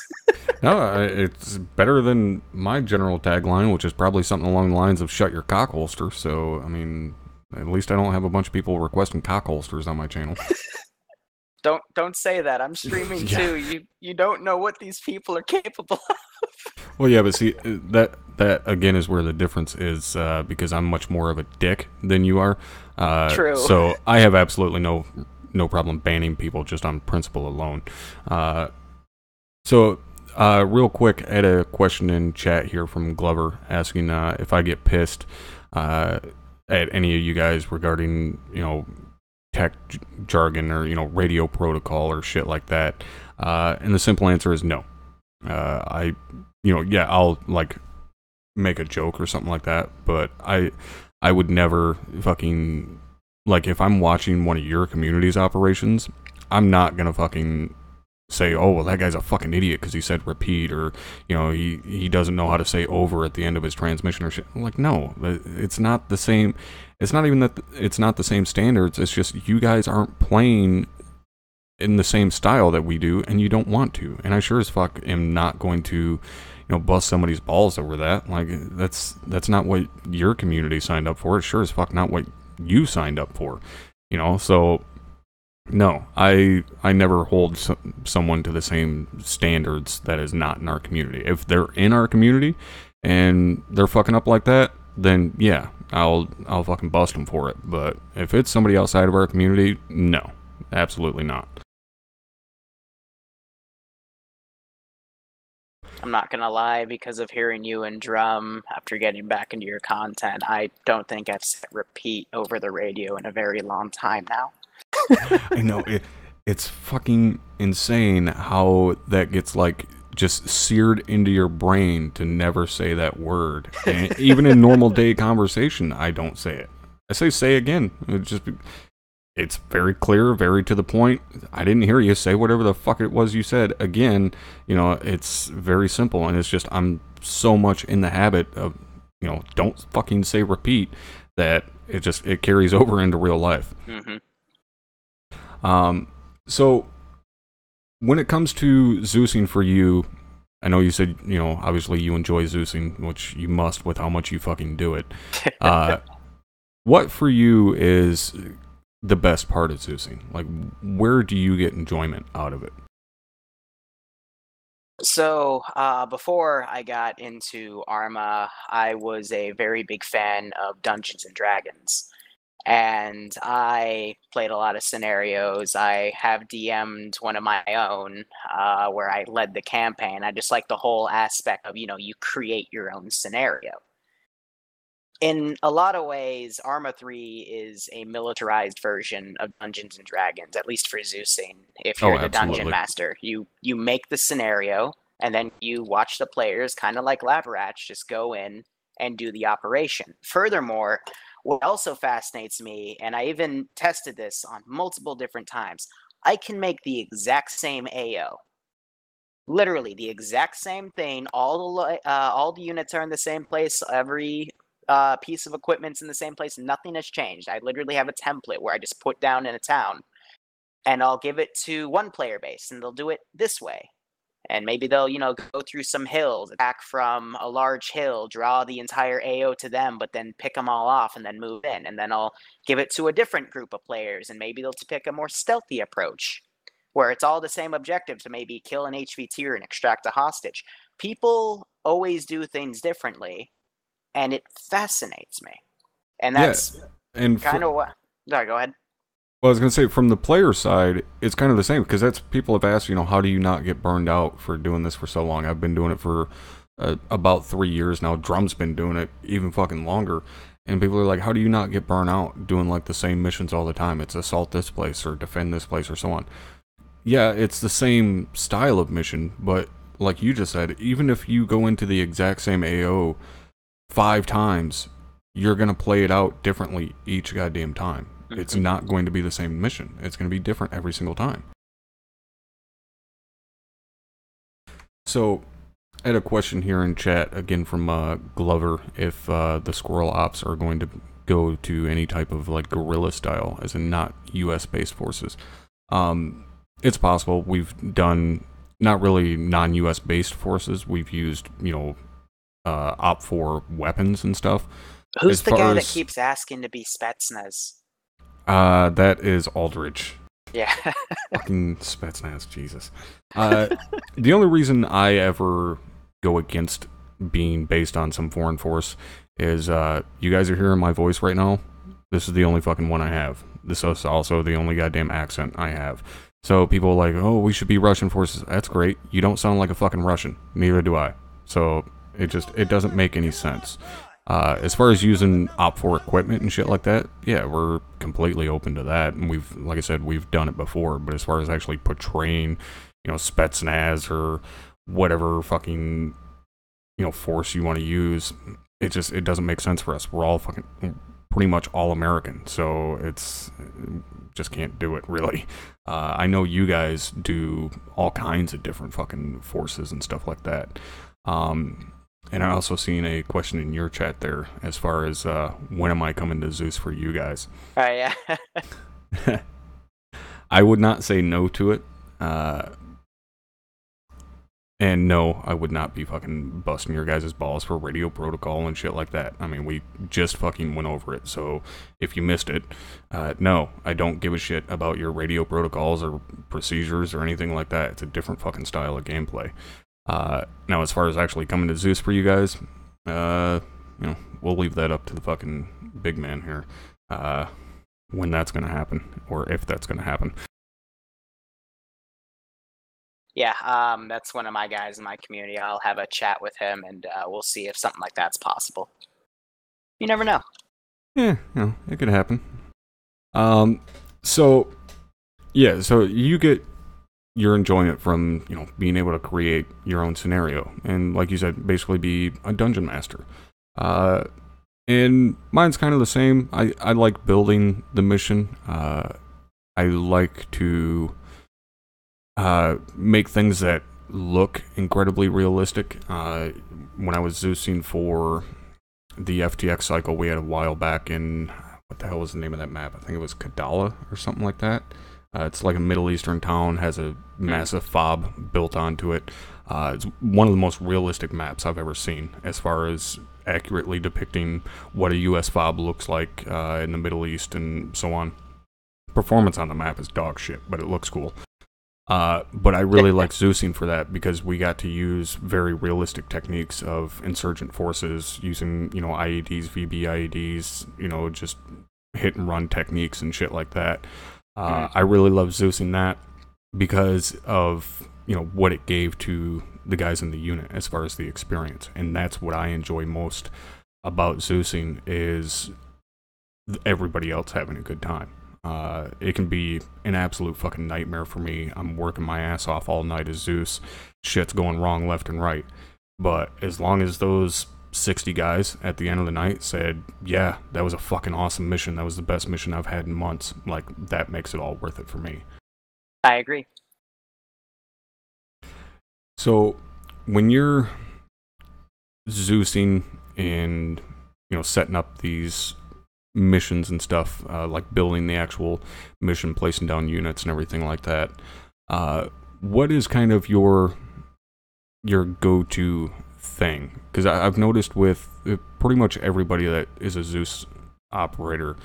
No, it's better than my general tagline, which is probably something along the lines of "shut your cock holster." So, I mean, at least I don't have a bunch of people requesting cock holsters on my channel. Don't say that. I'm streaming too. You don't know what these people are capable of. Well, yeah, but see, that again is where the difference is, because I'm much more of a dick than you are. True. So I have absolutely no problem banning people just on principle alone. So real quick, I had a question in chat here from Glover asking if I get pissed at any of you guys regarding, tech jargon or, radio protocol or shit like that. And the simple answer is no. I'll make a joke or something like that, but I would never fucking, if I'm watching one of your community's operations, I'm not gonna fucking say, oh, well, that guy's a fucking idiot because he said repeat, or, he doesn't know how to say over at the end of his transmission or shit. No, it's not the same. It's not even that it's not the same standards. It's just you guys aren't playing in the same style that we do, and you don't want to. And I sure as fuck am not going to, bust somebody's balls over that. That's not what your community signed up for. It's sure as fuck not what you signed up for. So no, I never hold someone to the same standards that is not in our community. If they're in our community and they're fucking up like that, then yeah, I'll fucking bust them for it. But if it's somebody outside of our community, no, absolutely not. I'm not gonna lie, because of hearing you and Drum after getting back into your content, I don't think I've said repeat over the radio in a very long time now. I know, it's fucking insane how that gets just seared into your brain to never say that word. And even in normal day conversation, I don't say it. I say again. It's very clear, very to the point. I didn't hear you say whatever the fuck it was you said. Again, it's very simple, and it's just I'm so much in the habit of, don't fucking say repeat, that it carries over into real life. Mm-hmm. So when it comes to Zeusing for you, I know you said, obviously you enjoy Zeusing, which you must with how much you fucking do it. What for you is the best part of Zeusing? Where do you get enjoyment out of it? So, before I got into Arma, I was a very big fan of Dungeons and Dragons. And I played a lot of scenarios. I have DM'd one of my own, where I led the campaign. I just like the whole aspect of, you create your own scenario. In a lot of ways, Arma 3 is a militarized version of Dungeons and Dragons, at least for Zeusing. If you're the dungeon master, you make the scenario, And then you watch the players, kind of like Lab Rats, just go in and do the operation. Furthermore, what also fascinates me, and I even tested this on multiple different times, I can make the exact same AO. Literally the exact same thing. All the units are in the same place. Every piece of equipment's in the same place. Nothing has changed. I literally have a template where I just put down in a town, and I'll give it to one player base, and they'll do it this way. And maybe they'll, go through some hills, attack from a large hill, draw the entire AO to them, but then pick them all off and then move in. And then I'll give it to a different group of players, and maybe they'll pick a more stealthy approach, where it's all the same objective to maybe kill an HVT and extract a hostage. People always do things differently, and it fascinates me. And that's kind of what... Sorry, go ahead. Well, I was going to say, from the player side, it's kind of the same, because people have asked, how do you not get burned out for doing this for so long? I've been doing it for about 3 years now. Drum's been doing it even fucking longer. And people are like, how do you not get burned out doing like the same missions all the time? It's assault this place or defend this place or so on. Yeah, it's the same style of mission, but like you just said, even if you go into the exact same AO 5 times, you're going to play it out differently each goddamn time. It's not going to be the same mission. It's going to be different every single time. So, I had a question here in chat, again from Glover, if the Squirrel Ops are going to go to any type of like guerrilla style, as in not US-based forces. It's possible. We've done not really non-US based forces. We've used, Op 4 weapons and stuff. Who's the guy that keeps asking to be Spetsnaz? That is Aldridge. Yeah. Fucking Spetsnaz, Jesus. The only reason I ever go against being based on some foreign force is, you guys are hearing my voice right now. This is the only fucking one I have. This is also the only goddamn accent I have. So people are like, oh, we should be Russian forces. That's great. You don't sound like a fucking Russian. Neither do I. So it doesn't make any sense. As far as using Op 4 equipment and shit like that, yeah, we're completely open to that. And like I said, we've done it before. But as far as actually portraying, Spetsnaz or whatever fucking, force you want to use, it doesn't make sense for us. We're all fucking pretty much all American. So just can't do it, really. I know you guys do all kinds of different fucking forces and stuff like that. And I also seen a question in your chat there as far as when am I coming to Zeus for you guys? Oh, yeah. I would not say no to it. And no, I would not be fucking busting your guys' balls for radio protocol and shit like that. I mean, we just fucking went over it, so if you missed it, no, I don't give a shit about your radio protocols or procedures or anything like that. It's a different fucking style of gameplay. Now, as far as actually coming to Zeus for you guys, we'll leave that up to the fucking big man here, when that's gonna happen, or if that's gonna happen. Yeah, that's one of my guys in my community. I'll have a chat with him, and we'll see if something like that's possible. You never know. Yeah, it could happen. So you get your enjoyment from, being able to create your own scenario. And like you said, basically be a dungeon master. And mine's kind of the same. I like building the mission. I like to make things that look incredibly realistic. When I was Zeusing for the FTX cycle we had a while back in, what the hell was the name of that map? I think it was Kadala or something like that. It's like a Middle Eastern town, has a massive fob built onto it. It's one of the most realistic maps I've ever seen as far as accurately depicting what a US fob looks like in the Middle East and so on. Performance on the map is dog shit, but it looks cool. But I really like Zeusing for that because we got to use very realistic techniques of insurgent forces using, IEDs, VB IEDs, just hit and run techniques and shit like that. I really love Zeusing that because of, what it gave to the guys in the unit as far as the experience. And that's what I enjoy most about Zeusing is everybody else having a good time. It can be an absolute fucking nightmare for me. I'm working my ass off all night as Zeus. Shit's going wrong left and right. But as long as those 60 guys at the end of the night said, yeah, that was a fucking awesome mission. That was the best mission I've had in months. Like, that makes it all worth it for me. I agree. So, when you're Zeusing and, setting up these missions and stuff, like building the actual mission, placing down units and everything like that, what is kind of your go-to thing? Because I've noticed with pretty much everybody that is a Zeus operator,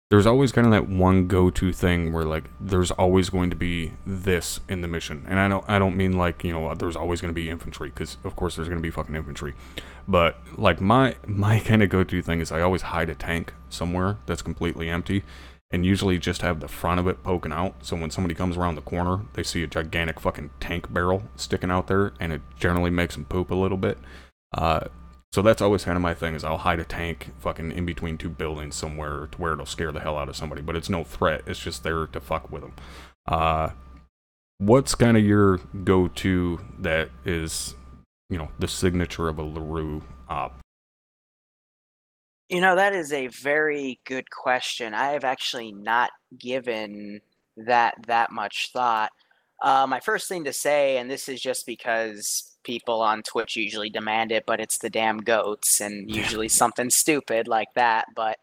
there's always kind of that one go-to thing where, like, there's always going to be this in the mission. And I don't mean like, there's always going to be infantry, because of course there's going to be fucking infantry. But like my kind of go-to thing is I always hide a tank somewhere that's completely empty, and usually just have the front of it poking out, so when somebody comes around the corner, they see a gigantic fucking tank barrel sticking out there, and it generally makes them poop a little bit. So that's always kind of my thing, is I'll hide a tank fucking in between two buildings somewhere to where it'll scare the hell out of somebody, but it's no threat, it's just there to fuck with them. What's kind of your go-to that is, the signature of a LaRue op? That is a very good question. I have actually not given that much thought. My first thing to say, and this is just because people on Twitch usually demand it, but it's the damn goats, and usually something stupid like that. But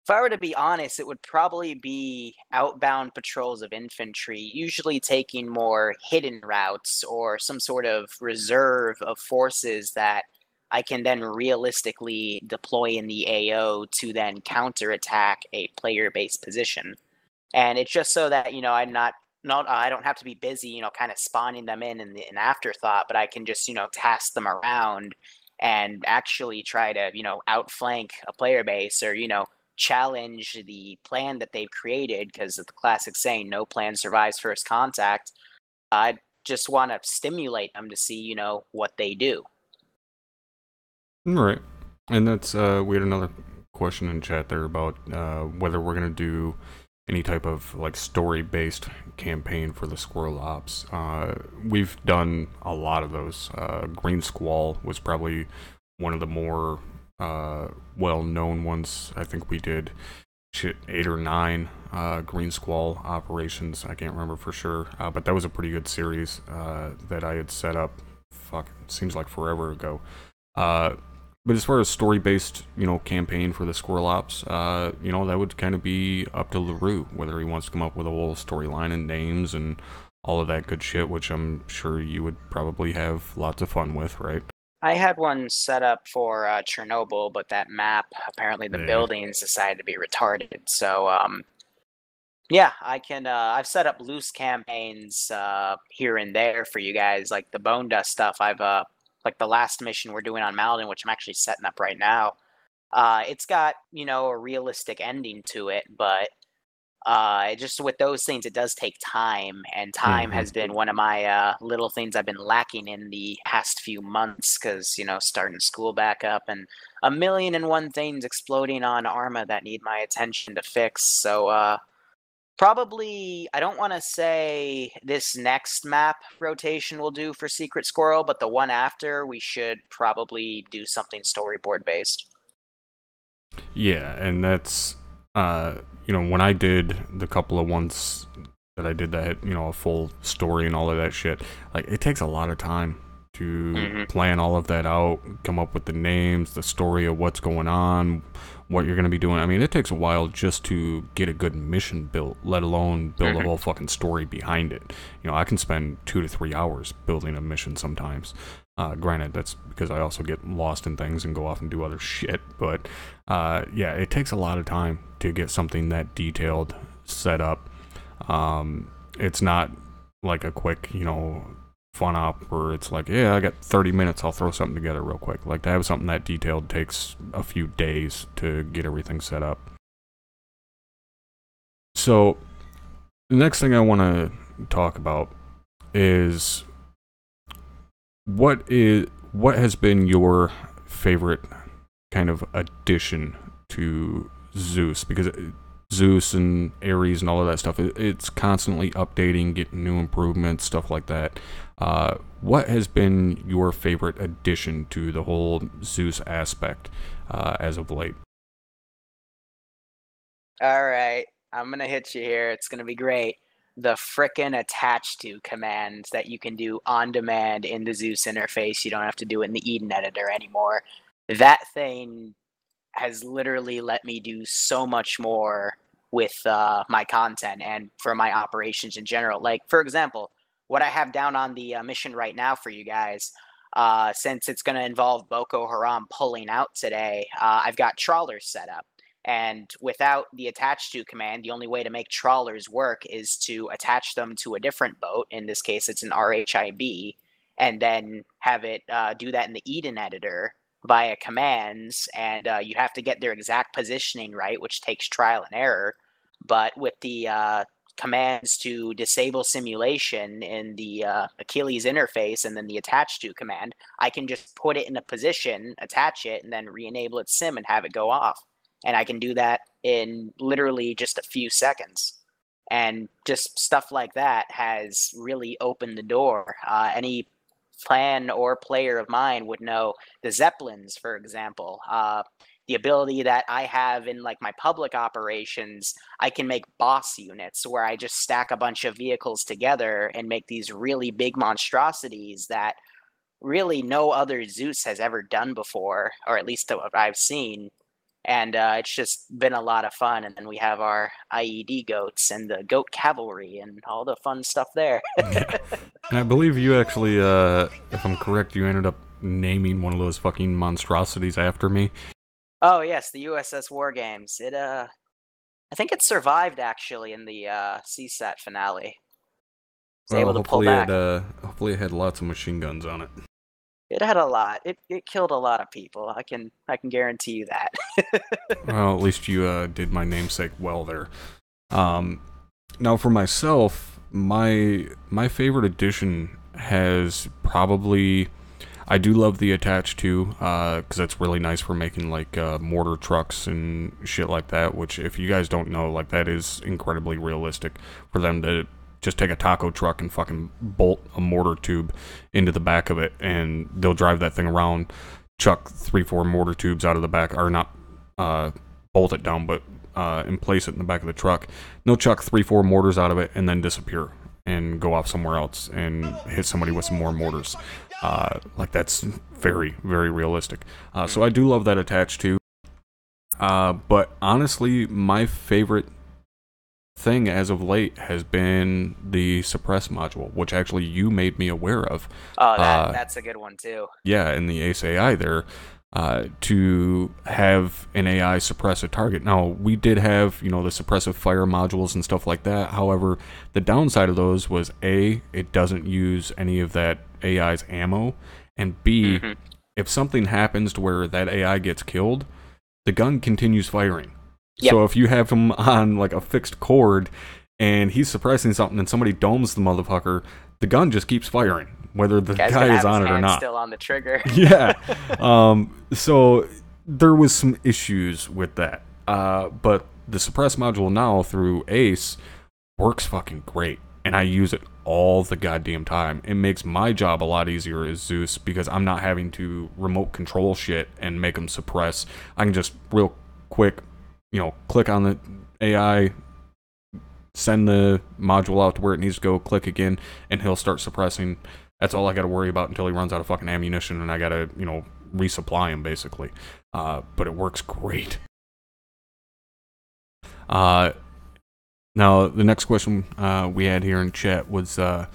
if I were to be honest, it would probably be outbound patrols of infantry, usually taking more hidden routes or some sort of reserve of forces that I can then realistically deploy in the AO to then counterattack a player-based position. And it's just so that, I don't have to be busy, kind of spawning them in an afterthought, but I can just, task them around and actually try to, outflank a player base, or, challenge the plan that they've created, because of the classic saying, no plan survives first contact. I just want to stimulate them to see, what they do. Right. And that's, we had another question in chat there about whether we're going to do any type of like story-based campaign for the Squirrel Ops. We've done a lot of those. Green Squall was probably one of the more well-known ones. I think we did 8 or 9 Green Squall operations. I can't remember for sure, but that was a pretty good series that I had set up. Fuck, it seems like forever ago. But as far as story-based, campaign for the Squirrel Ops, that would kind of be up to LaRue, whether he wants to come up with a whole storyline and names and all of that good shit, which I'm sure you would probably have lots of fun with, right? I had one set up for Chernobyl, but that map, apparently the buildings decided to be retarded. So, yeah, I can, I've set up loose campaigns here and there for you guys, like the Bone Dust stuff. I've, like the last mission we're doing on Malden, which I'm actually setting up right now. It's got, a realistic ending to it, but just with those things, it does take time, and time has been one of my little things I've been lacking in the past few months, because, starting school back up and 1,000,001 things exploding on Arma that need my attention to fix. So, probably, I don't want to say this next map rotation will do for Secret Squirrel, but the one after, we should probably do something storyboard based. Yeah, and that's, when I did the couple of ones that I did that, a full story and all of that shit, like, it takes a lot of time to plan all of that out, come up with the names, the story of what's going on, what you're going to be doing. I mean, it takes a while just to get a good mission built, let alone build a whole fucking story behind it. I can spend 2 to 3 hours building a mission sometimes. Granted, that's because I also get lost in things and go off and do other shit, but yeah, it takes a lot of time to get something that detailed set up. It's not like a quick, fun op where it's like, yeah, I got 30 minutes, I'll throw something together real quick. Like, to have something that detailed takes a few days to get everything set up. So, the next thing I want to talk about is what has been your favorite kind of addition to Zeus? Because Zeus and Ares and all of that stuff, it's constantly updating, getting new improvements, stuff like that. What has been your favorite addition to the whole Zeus aspect as of late? All right, I'm gonna hit you here. It's gonna be great. The frickin' attach to commands that you can do on demand in the Zeus interface. You don't have to do it in the Eden editor anymore. That thing has literally let me do so much more with my content and for my operations in general. Like, for example, what I have down on the mission right now for you guys, since it's going to involve Boko Haram pulling out today, I've got trawlers set up. And without the attach to command, the only way to make trawlers work is to attach them to a different boat. In this case, it's an RHIB, and then have it do that in the Eden editor via commands. And you have to get their exact positioning right, which takes trial and error. But with the commands to disable simulation in the Achilles interface and then the attach to command, I can just put it in a position, attach it, and then re-enable its sim and have it go off. And I can do that in literally just a few seconds. And just stuff like that has really opened the door. Any fan or player of mine would know the Zeppelins, for example. The ability that I have in like my public operations, I can make boss units where I just stack a bunch of vehicles together and make these really big monstrosities that really no other Zeus has ever done before, or at least what I've seen. And it's just been a lot of fun. And then we have our IED goats and the goat cavalry and all the fun stuff there. Yeah. And I believe you actually, if I'm correct, you ended up naming one of those fucking monstrosities after me. Oh, yes, the USS War Games. I think it survived, actually, in the CSAT finale. Was able to pull back. Hopefully it had lots of machine guns on it. It had a lot. It killed a lot of people. I can guarantee you that. Well, at least you did my namesake well there. Now for myself, my favorite addition has probably, I do love the attach to, because that's really nice for making like mortar trucks and shit like that. Which, if you guys don't know, like that is incredibly realistic for them to just take a taco truck and fucking bolt a mortar tube into the back of it, and they'll drive that thing around, chuck 3-4 mortar tubes out of the back, or not bolt it down, but and place it in the back of the truck. And they'll chuck 3-4 mortars out of it and then disappear and go off somewhere else and hit somebody with some more mortars. Like that's very, very realistic. So I do love that attached to. But honestly, my favorite thing as of late has been the suppress module, which actually you made me aware of. Oh, that's a good one too. Yeah, in the Ace AI there, to have an AI suppress a target. Now, we did have, the suppressive fire modules and stuff like that. However, the downside of those was A, it doesn't use any of that AI's ammo, and B, if something happens to where that AI gets killed, the gun continues firing. Yep. So if you have him on like a fixed cord and he's suppressing something and somebody domes the motherfucker, the gun just keeps firing, whether the guy is on it or not. Still on the trigger. Yeah. So there was some issues with that. But the suppress module now through Ace works fucking great. And I use it all the goddamn time. It makes my job a lot easier as Zeus because I'm not having to remote control shit and make them suppress. I can just real quick, click on the AI, send the module out to where it needs to go, click again, and he'll start suppressing. That's all I got to worry about until he runs out of fucking ammunition and I got to, resupply him, basically. But it works great. Now, the next question we had here in chat was, if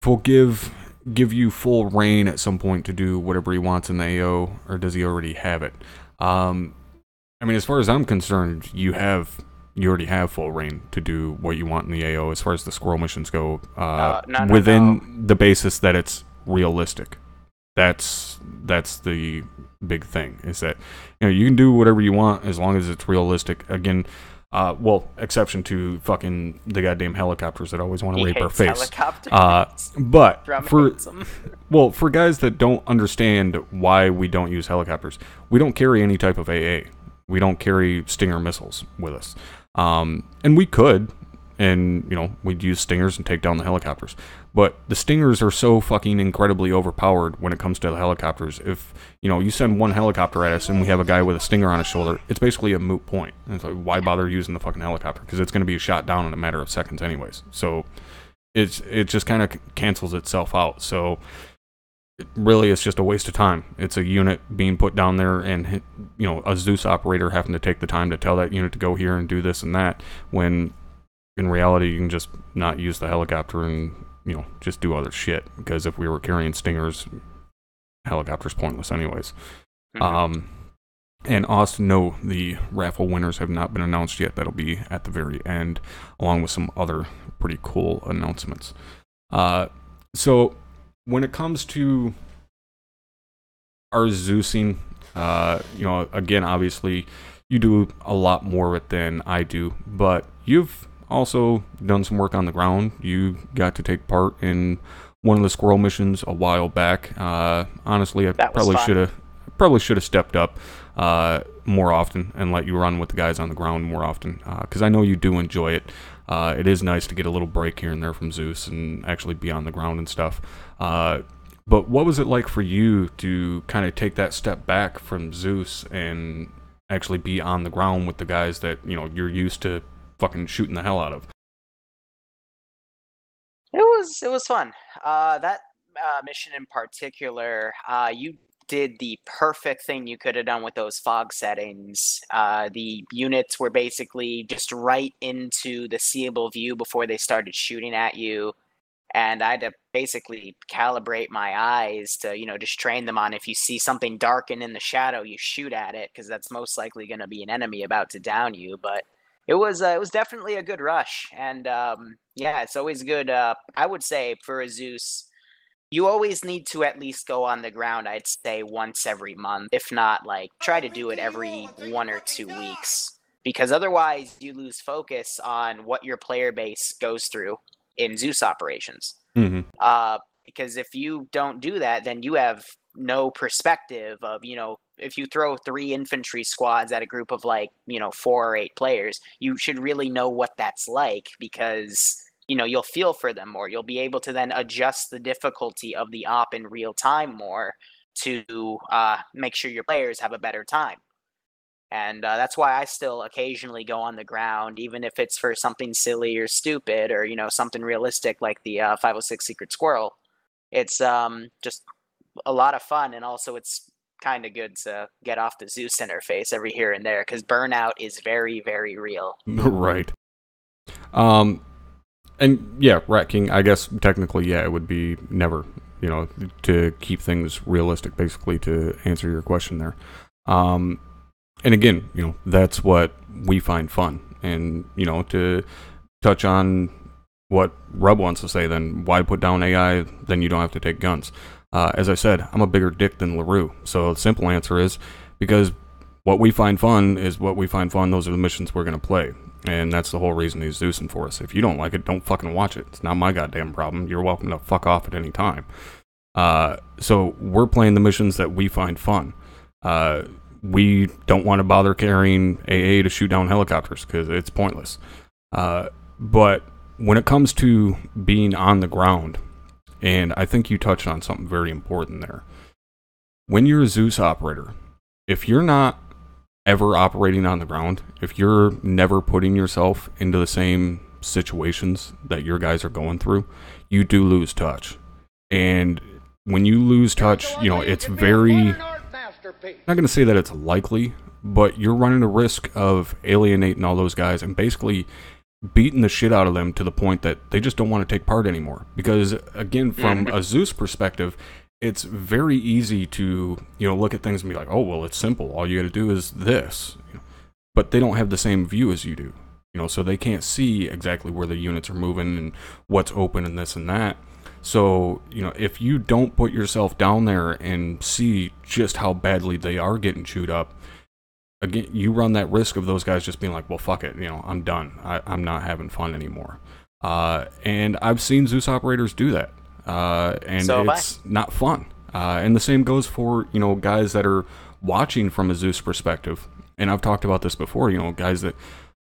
we'll give you full reign at some point to do whatever he wants in the AO, or does he already have it? As far as I'm concerned, you already have full reign to do what you want in the AO as far as the squirrel missions go, within the basis that it's realistic. That's the big thing, is that you can do whatever you want as long as it's realistic. Again, exception to fucking the goddamn helicopters that always want to rape our face. But for guys that don't understand why we don't use helicopters, we don't carry any type of AA. We don't carry Stinger missiles with us. And we could, and, we'd use stingers and take down the helicopters. But the stingers are so fucking incredibly overpowered when it comes to the helicopters. If, you send one helicopter at us and we have a guy with a stinger on his shoulder, it's basically a moot point. And it's like, why bother using the fucking helicopter? Because it's going to be shot down in a matter of seconds anyways. So it just kind of cancels itself out. So really, it's just a waste of time. It's a unit being put down there and, a Zeus operator having to take the time to tell that unit to go here and do this and that, when in reality you can just not use the helicopter and, just do other shit. Because if we were carrying stingers, helicopter's pointless anyways. Mm-hmm. And Austin, no, the raffle winners have not been announced yet. That'll be at the very end, along with some other pretty cool announcements. So when it comes to our Zeusing, again, obviously, you do a lot more of it than I do, but you've also done some work on the ground. You got to take part in one of the squirrel missions a while back. Honestly, I probably should have stepped up more often and let you run with the guys on the ground more often, because I know you do enjoy it. It is nice to get a little break here and there from Zeus and actually be on the ground and stuff. But what was it like for you to kind of take that step back from Zeus and actually be on the ground with the guys that, you're used to fucking shooting the hell out of? It was fun. That mission in particular, you did the perfect thing you could have done with those fog settings. The units were basically just right into the seeable view before they started shooting at you. And I had to basically calibrate my eyes to, just train them on, if you see something darken in the shadow, you shoot at it, because that's most likely going to be an enemy about to down you. But it was definitely a good rush. And it's always good. I would say for a Zeus, you always need to at least go on the ground, I'd say once every month. If not, try to do it every 1 or 2 weeks. Because otherwise you lose focus on what your player base goes through in Zeus operations. Mm-hmm. Because if you don't do that, then you have no perspective of, if you throw 3 infantry squads at a group of 4 or 8 players, you should really know what that's like, because you'll feel for them more. You'll be able to then adjust the difficulty of the op in real time more to make sure your players have a better time. And that's why I still occasionally go on the ground, even if it's for something silly or stupid, or, something realistic like the 506 Secret Squirrel. It's just a lot of fun, and also it's kind of good to get off the Zeus interface every here and there, because burnout is very, very real. Right. And yeah, Rat King, I guess technically, it would be never, to keep things realistic, basically, to answer your question there. And again, that's what we find fun. And, to touch on what Rub wants to say, then why put down AI? Then you don't have to take guns. As I said, I'm a bigger dick than LaRue. So the simple answer is because what we find fun is what we find fun. Those are the missions we're going to play. And that's the whole reason he's Zeusing for us. If you don't like it, don't fucking watch it. It's not my goddamn problem. You're welcome to fuck off at any time. So we're playing the missions that we find fun. We don't want to bother carrying AA to shoot down helicopters because it's pointless. But when it comes to being on the ground, and I think you touched on something very important there. When you're a Zeus operator, if you're not ever operating on the ground, if you're never putting yourself into the same situations that your guys are going through, you do lose touch. And when you lose touch, it's very... I'm not going to say that it's likely, but you're running a risk of alienating all those guys and basically beating the shit out of them to the point that they just don't want to take part anymore. Because, again, from a Zeus perspective, it's very easy to, look at things and be like, oh, well, it's simple. All you got to do is this. But they don't have the same view as you do. So they can't see exactly where the units are moving and what's open and this and that. So, if you don't put yourself down there and see just how badly they are getting chewed up, again, you run that risk of those guys just being like, well, fuck it, I'm done. I'm not having fun anymore. And I've seen Zeus operators do that. And so it's not fun. And the same goes for, guys that are watching from a Zeus perspective. And I've talked about this before, guys that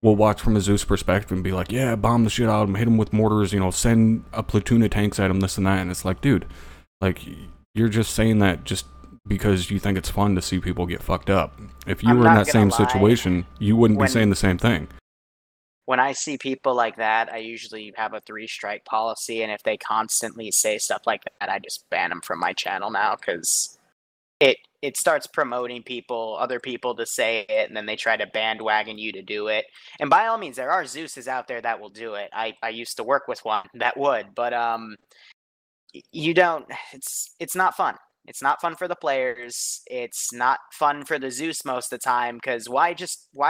will watch from a Zeus perspective and be like, yeah, bomb the shit out of him, hit him with mortars, send a platoon of tanks at him, this and that. And it's like, dude, like, you're just saying that just because you think it's fun to see people get fucked up. If you were in that same situation, you wouldn't be saying the same thing. When I see people like that, I usually have a 3-strike policy, and if they constantly say stuff like that, I just ban them from my channel now, because it starts promoting other people to say it, and then they try to bandwagon you to do it. And by all means, there are Zeuses out there that will do it. I used to work with one that would, but you don't. It's not fun. It's not fun for the players. It's not fun for the Zeus most of the time, because why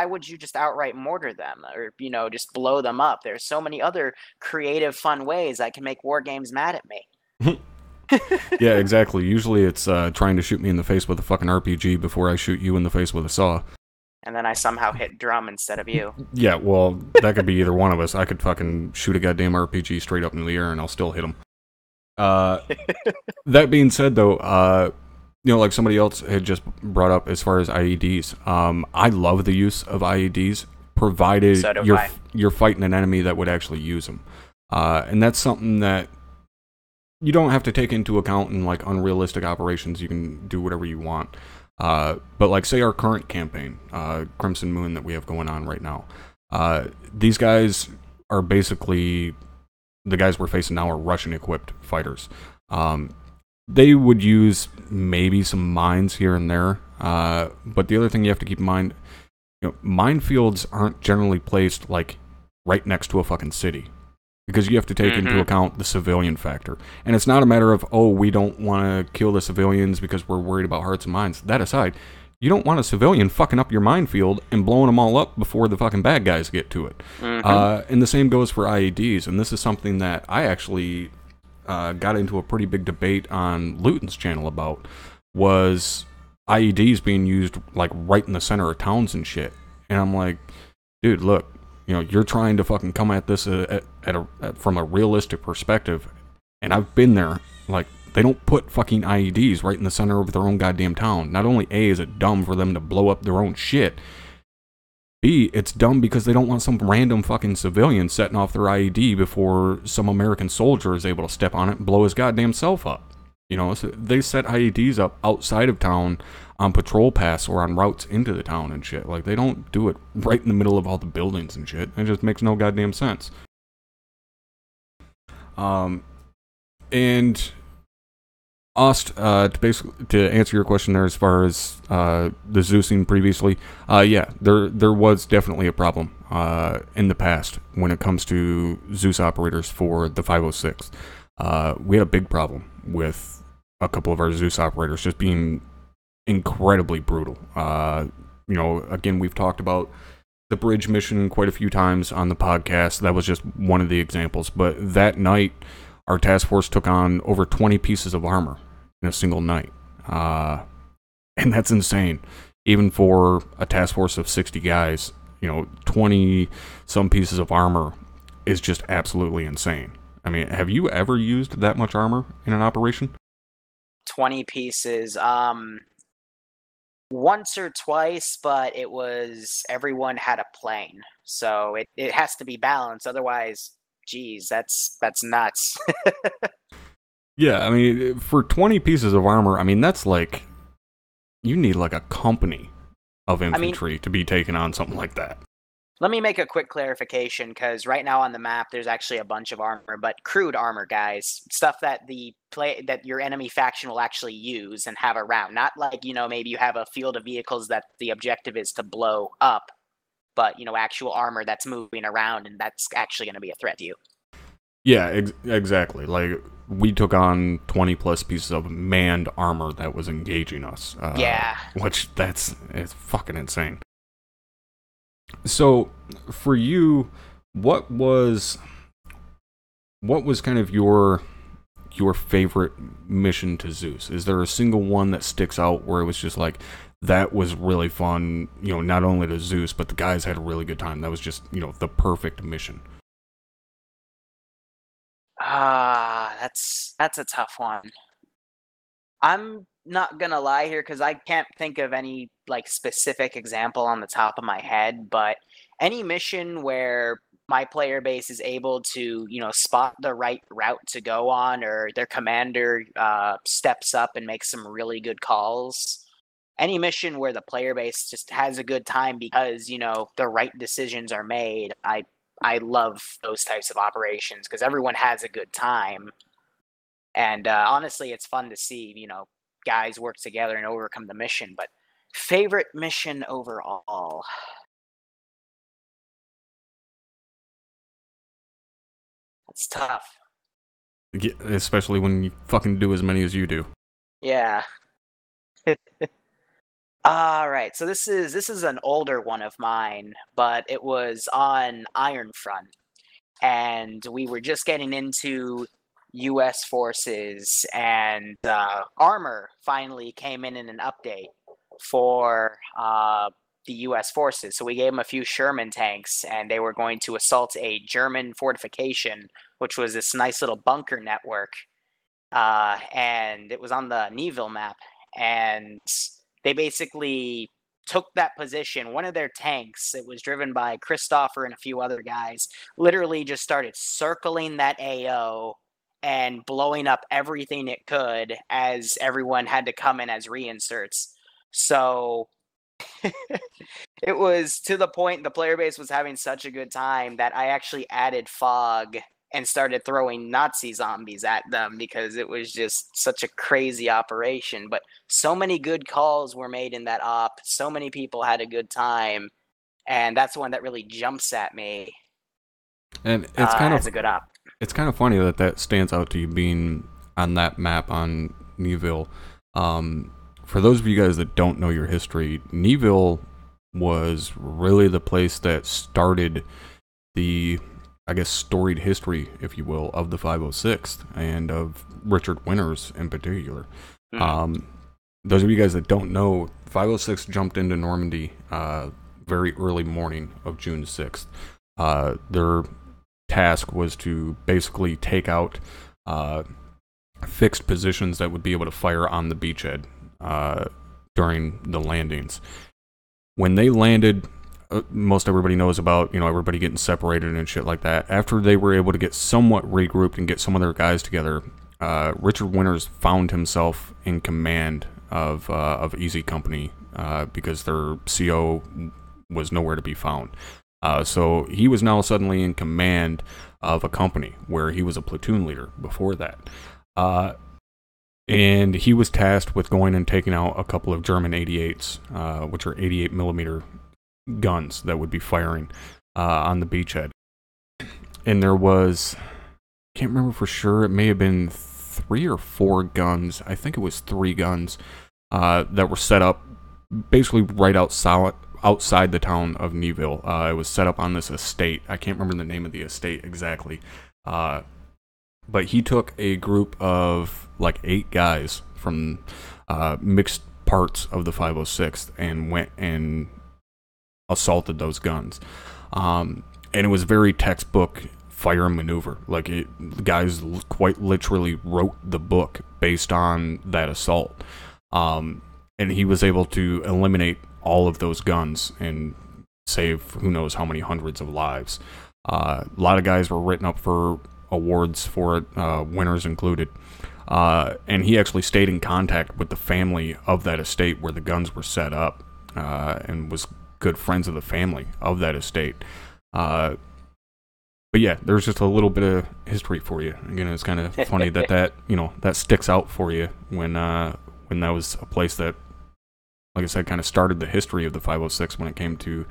would you just outright mortar them, or just blow them up? There's so many other creative, fun ways that can make war games mad at me. Yeah, exactly. Usually it's trying to shoot me in the face with a fucking RPG before I shoot you in the face with a saw. And then I somehow hit drum instead of you. Yeah, well, that could be either one of us. I could fucking shoot a goddamn RPG straight up in the air and I'll still hit him. That being said, though, like somebody else had just brought up as far as IEDs, I love the use of IEDs, provided you're fighting an enemy that would actually use them. And that's something that you don't have to take into account in like unrealistic operations. You can do whatever you want. But like, say our current campaign, Crimson Moon, that we have going on right now, these guys are basically, the guys we're facing now are Russian-equipped fighters. They would use maybe some mines here and there, but the other thing you have to keep in mind, minefields aren't generally placed like right next to a fucking city, because you have to take into account the civilian factor. And it's not a matter of, we don't want to kill the civilians because we're worried about hearts and minds. That aside, you don't want a civilian fucking up your minefield and blowing them all up before the fucking bad guys get to it. And the same goes for IEDs. And this is something that I actually got into a pretty big debate on Luton's channel about, was IEDs being used like right in the center of towns and shit. And I'm like, dude, look, you're trying to fucking come at this from a realistic perspective, and I've been there. Like, they don't put fucking IEDs right in the center of their own goddamn town. Not only A, is it dumb for them to blow up their own shit, B, it's dumb because they don't want some random fucking civilian setting off their IED before some American soldier is able to step on it and blow his goddamn self up. So they set IEDs up outside of town on patrol paths or on routes into the town and shit. Like, they don't do it right in the middle of all the buildings and shit. It just makes no goddamn sense. And Ost, to answer your question there as far as the Zeusing previously, yeah, there was definitely a problem in the past when it comes to Zeus operators for the 506. We had a big problem with a couple of our Zeus operators just being incredibly brutal. Again, we've talked about the bridge mission quite a few times on the podcast. That was just one of the examples. But that night, our task force took on over 20 pieces of armor in a single night. And that's insane. Even for a task force of 60 guys, 20 some pieces of armor is just absolutely insane. I mean, have you ever used that much armor in an operation? 20 pieces. Once or twice, but it was, everyone had a plane. So it has to be balanced. Otherwise, geez, that's nuts. Yeah, I mean, for 20 pieces of armor, I mean, that's like, you need like a company of infantry to be taking on something like that. Let me make a quick clarification, because right now on the map, there's actually a bunch of armor, but crude armor, guys. Stuff that that your enemy faction will actually use and have around. Not like, maybe you have a field of vehicles that the objective is to blow up, but, actual armor that's moving around, and that's actually going to be a threat to you. Yeah, exactly. Like, we took on 20 plus pieces of manned armor that was engaging us. Yeah. Which, it's fucking insane. So, for you, what was kind of your favorite mission to Zeus? Is there a single one that sticks out where it was just like, that was really fun, not only to Zeus, but the guys had a really good time? That was just, the perfect mission. That's a tough one. I'm not gonna lie here because I can't think of any like specific example on the top of my head, but any mission where my player base is able to, spot the right route to go on, or their commander steps up and makes some really good calls. Any mission where the player base just has a good time because the right decisions are made. I love those types of operations because everyone has a good time. And honestly, it's fun to see, guys work together and overcome the mission. But favorite mission overall? That's tough. Yeah, especially when you fucking do as many as you do. Yeah. All right. So this is an older one of mine, but it was on Iron Front, and we were just getting into U.S. forces, and armor finally came in an update for the U.S. forces. So we gave them a few Sherman tanks, and they were going to assault a German fortification, which was this nice little bunker network, and it was on the Neville map, and they basically took that position. One of their tanks, it was driven by Christopher and a few other guys, literally just started circling that AO and blowing up everything it could as everyone had to come in as reinserts. So it was to the point the player base was having such a good time that I actually added fog and started throwing Nazi zombies at them because it was just such a crazy operation. But so many good calls were made in that op. So many people had a good time. And that's one that really jumps at me. And it's kind of as a good op. It's kind of funny that stands out to you being on that map on Neville. For those of you guys that don't know your history, Neville was really the place that started the, I guess, storied history, if you will, of the 506th and of Richard Winters in particular. Those of you guys that don't know, 506 jumped into Normandy very early morning of June 6th. Their task was to basically take out fixed positions that would be able to fire on the beachhead during the landings. When they landed, most everybody knows about, everybody getting separated and shit like that. After they were able to get somewhat regrouped and get some of their guys together, Richard Winters found himself in command of Easy Company because their CO was nowhere to be found. So he was now suddenly in command of a company where he was a platoon leader before that. And he was tasked with going and taking out a couple of German 88s, which are 88 millimeter guns that would be firing on the beachhead. And there was, can't remember for sure, it may have been 3 or 4 guns. I think it was 3 guns that were set up basically right outside the town of Neville. It was set up on this estate. I can't remember the name of the estate exactly. But he took a group of like 8 guys from mixed parts of the 506th and went and assaulted those guns. And it was very textbook fire and maneuver. Like, the guys quite literally wrote the book based on that assault. And he was able to eliminate all of those guns and save who knows how many hundreds of lives. A lot of guys were written up for awards for it, winners included. And he actually stayed in contact with the family of that estate where the guns were set up, and was good friends of the family of that estate. But yeah, there's just a little bit of history for you. Again, it's kind of funny that sticks out for you when that was a place that, like I said, kind of started the history of the 506 when it came to,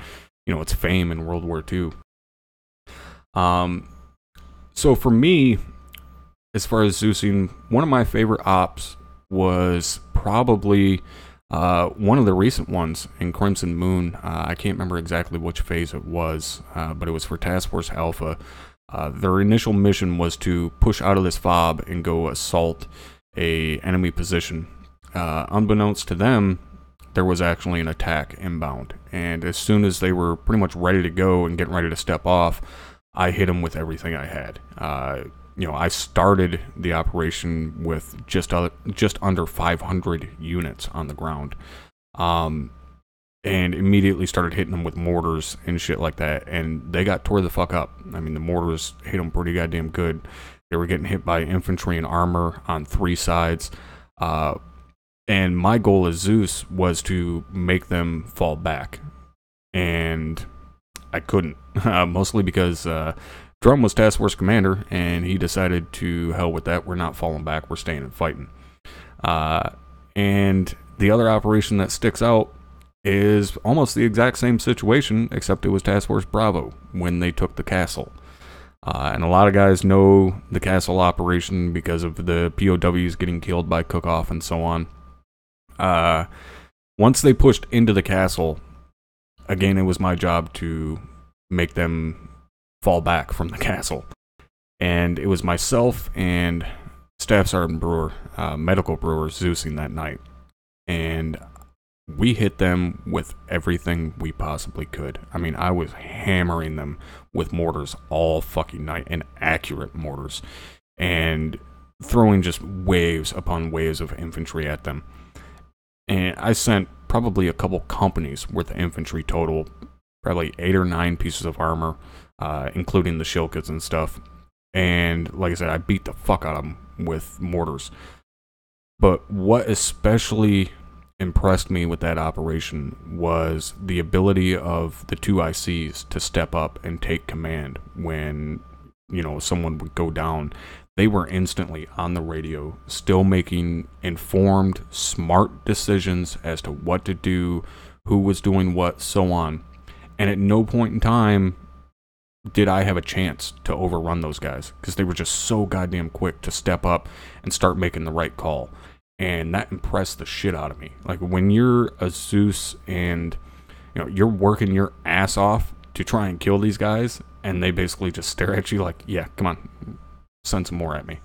its fame in World War II. So for me, as far as Zeusing, one of my favorite ops was probably one of the recent ones in Crimson Moon. I can't remember exactly which phase it was, but it was for Task Force Alpha. Their initial mission was to push out of this fob and go assault a enemy position. Unbeknownst to them, there was actually an attack inbound, and as soon as they were pretty much ready to go and getting ready to step off, I hit them with everything I had. I started the operation with just under 500 units on the ground, and immediately started hitting them with mortars and shit like that, and they got tore the fuck up. I mean, the mortars hit them pretty goddamn good. They were getting hit by infantry and armor on 3 sides, and my goal as Zeus was to make them fall back, and I couldn't, mostly because Drum was Task Force Commander, and he decided to hell with that. We're not falling back. We're staying and fighting. And the other operation that sticks out is almost the exact same situation, except it was Task Force Bravo when they took the castle. And a lot of guys know the castle operation because of the POWs getting killed by Cook-Off and so on. Once they pushed into the castle, again, it was my job to make them fall back from the castle. And it was myself and Staff Sergeant Brewer, Medical Brewer, Zeusing that night. And we hit them with everything we possibly could. I mean, I was hammering them with mortars all fucking night, and accurate mortars, and throwing just waves upon waves of infantry at them. And I sent probably a couple companies worth of infantry total, probably 8 or 9 pieces of armor, including the shilkas and stuff. And like I said, I beat the fuck out of them with mortars. But what especially impressed me with that operation was the ability of the 2 ICs to step up and take command when, someone would go down. They were instantly on the radio, still making informed, smart decisions as to what to do, who was doing what, so on. And at no point in time did I have a chance to overrun those guys, because they were just so goddamn quick to step up and start making the right call. And that impressed the shit out of me. Like, when you're a Zeus and, you're working your ass off to try and kill these guys, and they basically just stare at you like, yeah, come on, send some more at me.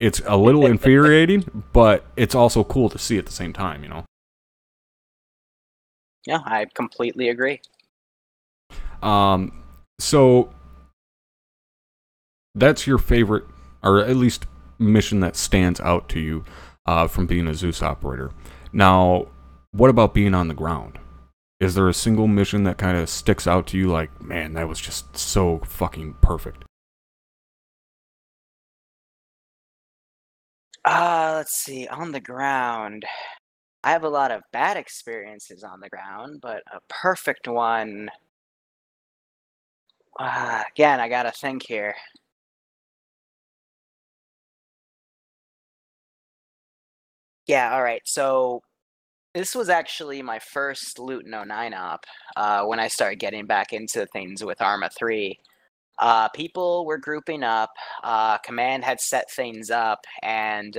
It's a little infuriating, but it's also cool to see at the same time, Yeah, I completely agree. So that's your favorite, or at least mission that stands out to you from being a Zeus operator. Now, what about being on the ground? Is there a single mission that kind of sticks out to you like, man, that was just so fucking perfect? Let's see, on the ground. I have a lot of bad experiences on the ground, but a perfect one. Again, I gotta think here. Yeah, all right. So this was actually my first Luton 09 op when I started getting back into things with Arma 3. People were grouping up. Command had set things up, and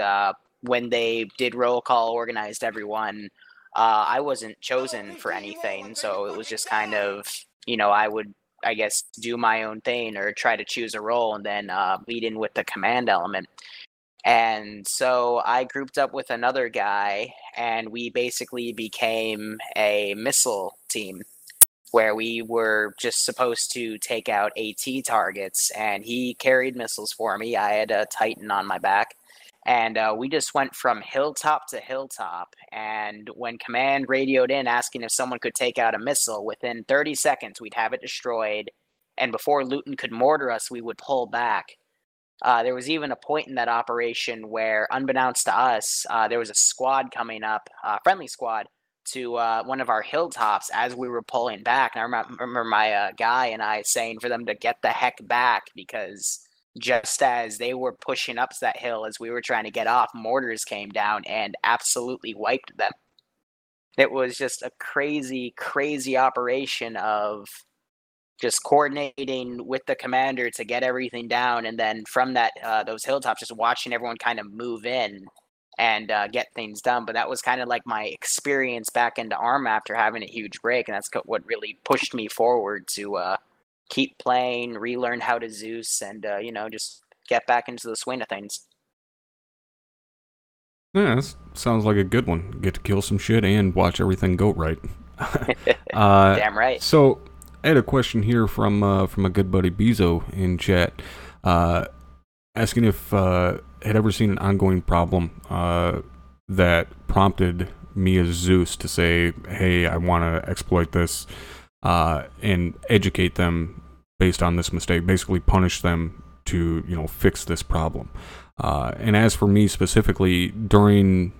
when they did roll call, organized everyone, I wasn't chosen for anything. So it was just kind of, I would, I guess, do my own thing or try to choose a role and then lead in with the command element. And so I grouped up with another guy, and we basically became a missile team where we were just supposed to take out AT targets, and he carried missiles for me. I had a Titan on my back, and we just went from hilltop to hilltop. And when command radioed in asking if someone could take out a missile, within 30 seconds we'd have it destroyed, and before Luton could mortar us, we would pull back. There was even a point in that operation where, unbeknownst to us, there was a squad coming up, friendly squad, to one of our hilltops as we were pulling back. And I remember my guy and I saying for them to get the heck back, because just as they were pushing up that hill as we were trying to get off, mortars came down and absolutely wiped them. It was just a crazy, crazy operation of just coordinating with the commander to get everything down, and then from that those hilltops, just watching everyone kind of move in and get things done. But that was kind of like my experience back into ARM after having a huge break, and that's what really pushed me forward to keep playing, relearn how to Zeus, and just get back into the swing of things. Yeah, that sounds like a good one. Get to kill some shit and watch everything go right. Damn right. So, I had a question here from a good buddy Bezo in chat, asking if had ever seen an ongoing problem that prompted me as Zeus to say, "Hey, I want to exploit this and educate them based on this mistake. Basically, punish them to fix this problem." And as for me specifically, during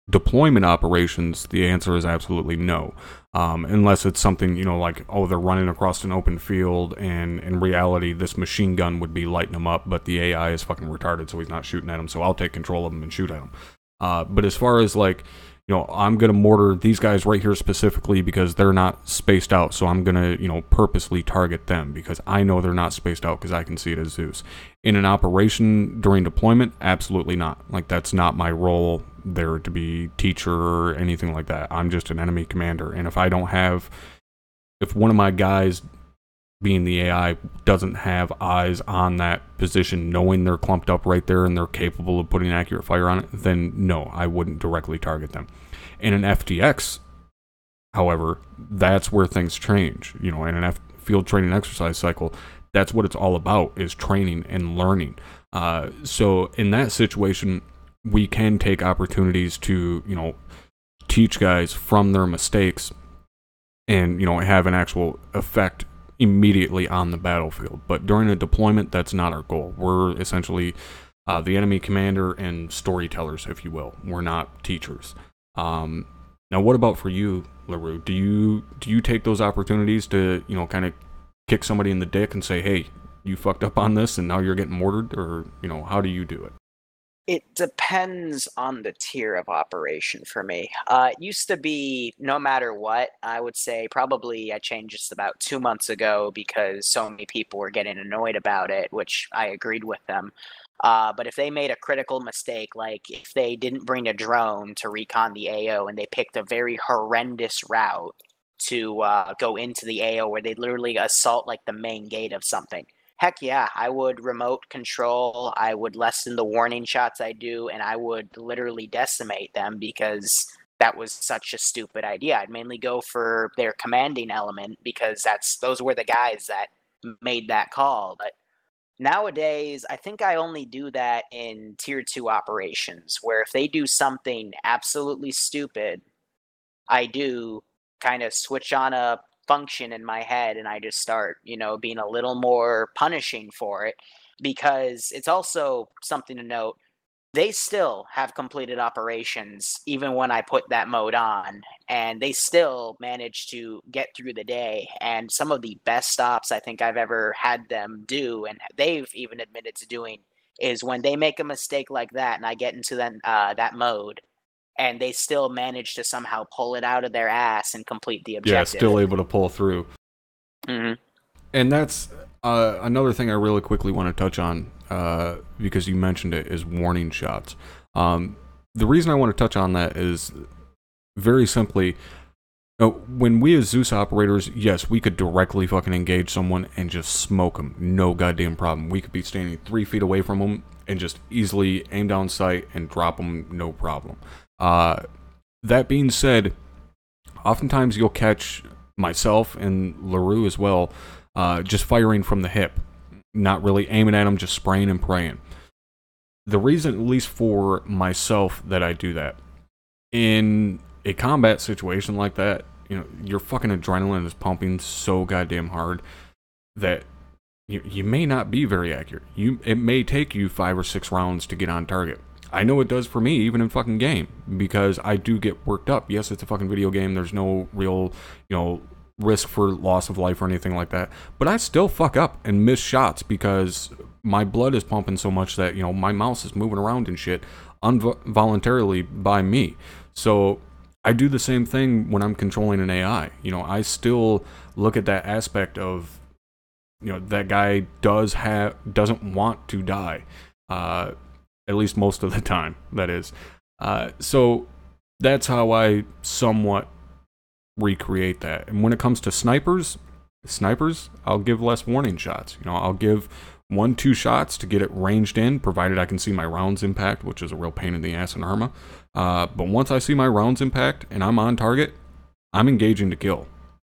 deployment operations, the answer is absolutely no. Unless it's something, like, oh, they're running across an open field, and in reality, this machine gun would be lighting them up, but the AI is fucking retarded, so he's not shooting at them, so I'll take control of them and shoot at them. But as far as, like, I'm going to mortar these guys right here specifically because they're not spaced out, so I'm going to, purposely target them because I know they're not spaced out because I can see it as Zeus. In an operation during deployment, absolutely not. Like, that's not my role there to be teacher or anything like that. I'm just an enemy commander, and if one of my guys, being the AI, doesn't have eyes on that position, knowing they're clumped up right there and they're capable of putting accurate fire on it, then no, I wouldn't directly target them. In an FTX, however, that's where things change. In an field training exercise cycle, that's what it's all about, is training and learning. So in that situation, we can take opportunities to, teach guys from their mistakes and, have an actual effect immediately on the battlefield. But during a deployment, that's not our goal. We're essentially the enemy commander and storytellers, if you will. We're not teachers. Now, what about for you, LaRue? Do you take those opportunities to, kind of kick somebody in the dick and say, hey, you fucked up on this and now you're getting mortared? Or, how do you do it? It depends on the tier of operation for me. It used to be no matter what. I would say probably I changed this about 2 months ago because so many people were getting annoyed about it, which I agreed with them. But if they made a critical mistake, like if they didn't bring a drone to recon the AO and they picked a very horrendous route to go into the AO where they literally assault like the main gate of something, heck yeah, I would remote control, I would lessen the warning shots I do, and I would literally decimate them because that was such a stupid idea. I'd mainly go for their commanding element because those were the guys that made that call. But nowadays, I think I only do that in tier 2 operations, where if they do something absolutely stupid, I do kind of switch on a function in my head and I just start, being a little more punishing for it, because it's also something to note. They still have completed operations even when I put that mode on, and they still manage to get through the day. And some of the best stops I think I've ever had them do, and they've even admitted to doing, is when they make a mistake like that and I get into that mode, and they still manage to somehow pull it out of their ass and complete the objective. Yeah, still able to pull through. Mm-hmm. And that's another thing I really quickly want to touch on, because you mentioned it, is warning shots. The reason I want to touch on that is very simply, when we as Zeus operators, yes, we could directly fucking engage someone and just smoke them. No goddamn problem. We could be standing 3 feet away from them and just easily aim down sight and drop them, no problem. That being said, oftentimes you'll catch myself and LaRue as well, just firing from the hip, not really aiming at them, just spraying and praying. The reason, at least for myself, that I do that, in a combat situation like that, your fucking adrenaline is pumping so goddamn hard that you may not be very accurate. It may take you 5 or 6 rounds to get on target. I know it does for me, even in fucking game, because I do get worked up. Yes, it's a fucking video game. There's no real, risk for loss of life or anything like that. But I still fuck up and miss shots because my blood is pumping so much that, my mouse is moving around and shit involuntarily by me. So I do the same thing when I'm controlling an AI. I still look at that aspect of, that guy doesn't want to die. At least most of the time, that is. So that's how I somewhat recreate that. And when it comes to snipers, I'll give less warning shots. I'll give 1-2 shots to get it ranged in, provided I can see my rounds impact, which is a real pain in the ass in Arma. But once I see my rounds impact and I'm on target, I'm engaging to kill.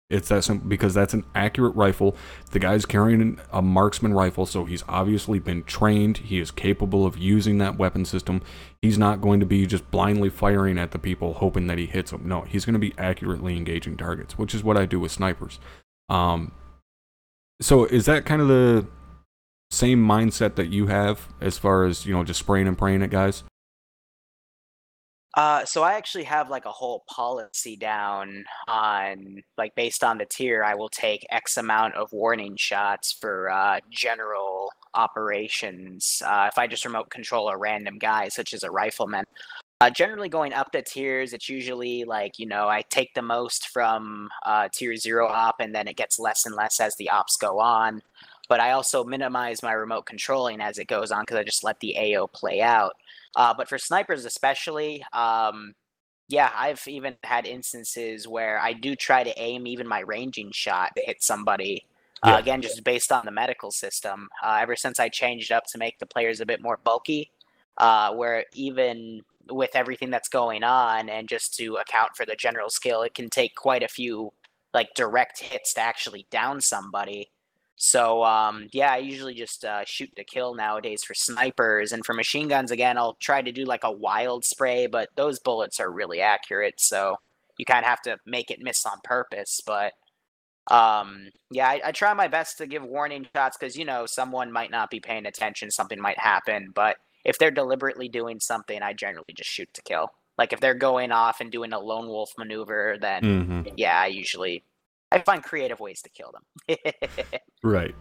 It's that simple, because that's an accurate rifle. The guy's carrying a marksman rifle, so he's obviously been trained. He is capable of using that weapon system. He's not going to be just blindly firing at the people hoping that he hits them. No, he's going to be accurately engaging targets, which is what I do with snipers. So is that kind of the same mindset that you have as far as, just spraying and praying at guys? So I actually have like a whole policy down on like based on the tier, I will take X amount of warning shots for general operations. If I just remote control a random guy, such as a rifleman, generally going up the tiers, it's usually like, I take the most from tier 0 op, and then it gets less and less as the ops go on. But I also minimize my remote controlling as it goes on because I just let the AO play out. But for snipers especially, I've even had instances where I do try to aim even my ranging shot to hit somebody. Again, just based on the medical system. Ever since I changed up to make the players a bit more bulky, where even with everything that's going on and just to account for the general skill, it can take quite a few like direct hits to actually down somebody. So, I usually just shoot to kill nowadays for snipers. And for machine guns, again, I'll try to do like a wild spray, but those bullets are really accurate. So you kind of have to make it miss on purpose. But, I try my best to give warning shots because, someone might not be paying attention. Something might happen. But if they're deliberately doing something, I generally just shoot to kill. Like if they're going off and doing a lone wolf maneuver, then, I find creative ways to kill them. Right.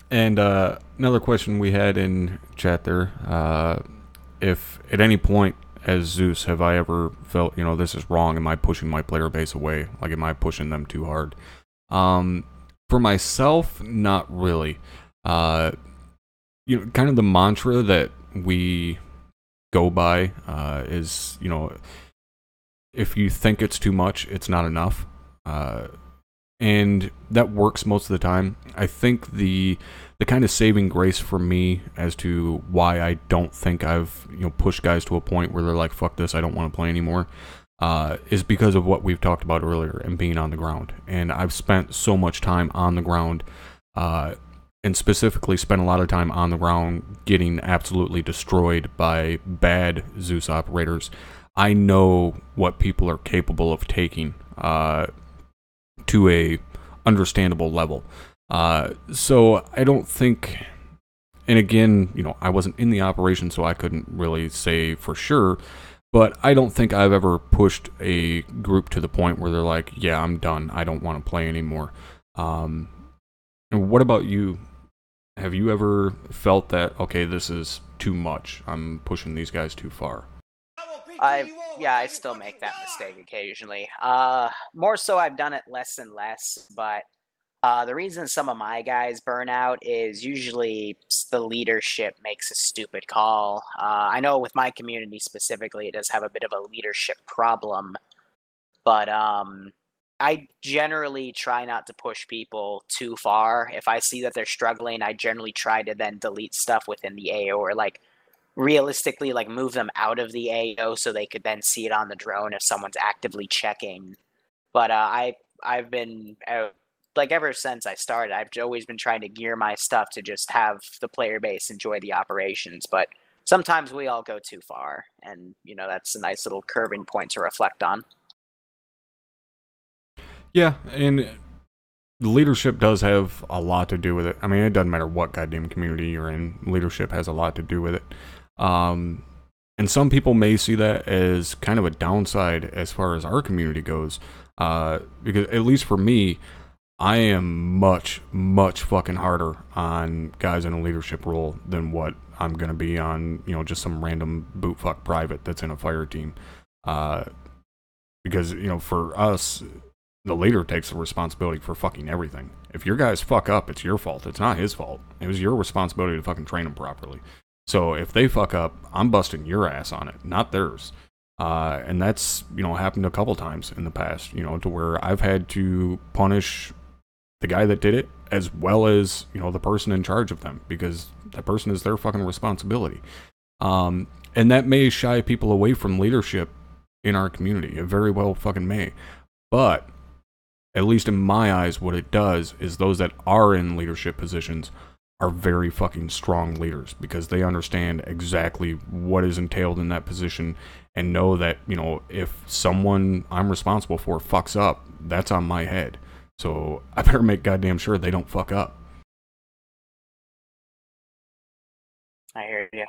And another question we had in chat there, if at any point as Zeus have I ever felt, this is wrong, am I pushing my player base away? Like, am I pushing them too hard? For myself, not really. Kind of the mantra that we go by is, if you think it's too much, it's not enough. And that works most of the time. I think the kind of saving grace for me as to why I don't think I've pushed guys to a point where they're like, fuck this, I don't want to play anymore, is because of what we've talked about earlier and being on the ground. And I've spent so much time on the ground, and specifically spent a lot of time on the ground getting absolutely destroyed by bad Zeus operators. I know what people are capable of taking to a understandable level. So I don't think, and again, I wasn't in the operation, so I couldn't really say for sure, but I don't think I've ever pushed a group to the point where they're like, yeah, I'm done, I don't want to play anymore. And what about you? Have you ever felt that, okay, this is too much, I'm pushing these guys too far? I still make that mistake occasionally. More so I've done it less and less, but the reason some of my guys burn out is usually the leadership makes a stupid call. I know with my community specifically, it does have a bit of a leadership problem, but I generally try not to push people too far. If I see that they're struggling, I generally try to then delete stuff within the AO or like realistically like move them out of the AO so they could then see it on the drone if someone's actively checking. But I've been like ever since I started, I've always been trying to gear my stuff to just have the player base enjoy the operations. But sometimes we all go too far, and that's a nice little curving point to reflect on. Yeah, and the leadership does have a lot to do with it. I mean, it doesn't matter what goddamn community you're in, leadership has a lot to do with it. And some people may see that as kind of a downside as far as our community goes, because at least for me, I am much, much fucking harder on guys in a leadership role than what I'm going to be on, just some random bootfuck private that's in a fire team. Because, for us, the leader takes the responsibility for fucking everything. If your guys fuck up, it's your fault. It's not his fault. It was your responsibility to fucking train them properly. So if they fuck up, I'm busting your ass on it, not theirs. And that's, happened a couple times in the past, to where I've had to punish the guy that did it as well as, the person in charge of them, because that person is their fucking responsibility. And that may shy people away from leadership in our community. It very well fucking may. But at least in my eyes, what it does is those that are in leadership positions are very fucking strong leaders because they understand exactly what is entailed in that position and know that, you know, if someone I'm responsible for fucks up, that's on my head. So I better make goddamn sure they don't fuck up. I hear you.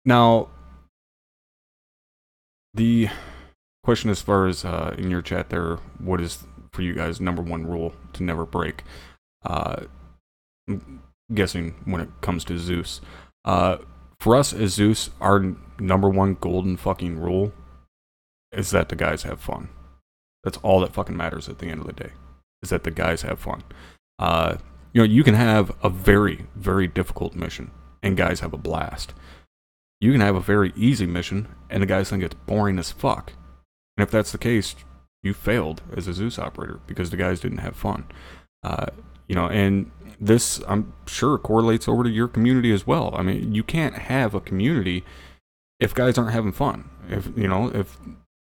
Now, the question as far as in your chat there, what is for you guys number one rule to never break? I'm guessing when it comes to Zeus. For us as Zeus, our number one golden fucking rule is that the guys have fun. That's all that fucking matters at the end of the day, is that the guys have fun. You know, you can have a very, very difficult mission and guys have a blast. You can have a very easy mission and the guys think it's boring as fuck. And if that's the case, you failed as a Zeus operator because the guys didn't have fun. You know, and this, I'm sure, correlates over to your community as well. I mean, you can't have a community if guys aren't having fun. If, you know, if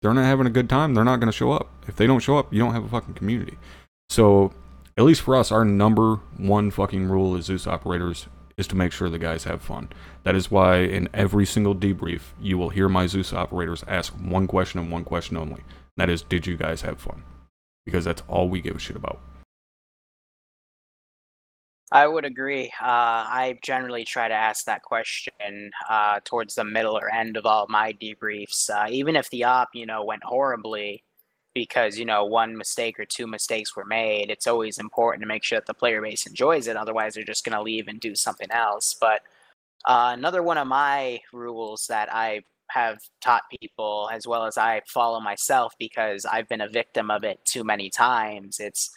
they're not having a good time, they're not going to show up. If they don't show up, you don't have a fucking community. So, at least for us, our number one fucking rule as Zeus operators is to make sure the guys have fun. That is why in every single debrief, you will hear my Zeus operators ask one question and one question only. That is, did you guys have fun? Because that's all we give a shit about. I would agree. I generally try to ask that question towards the middle or end of all my debriefs, even if the op, you know, went horribly because, you know, one mistake or two mistakes were made. It's always important to make sure that the player base enjoys it. Otherwise, they're just going to leave and do something else. But another one of my rules that I have taught people, as well as I follow myself because I've been a victim of it too many times, it's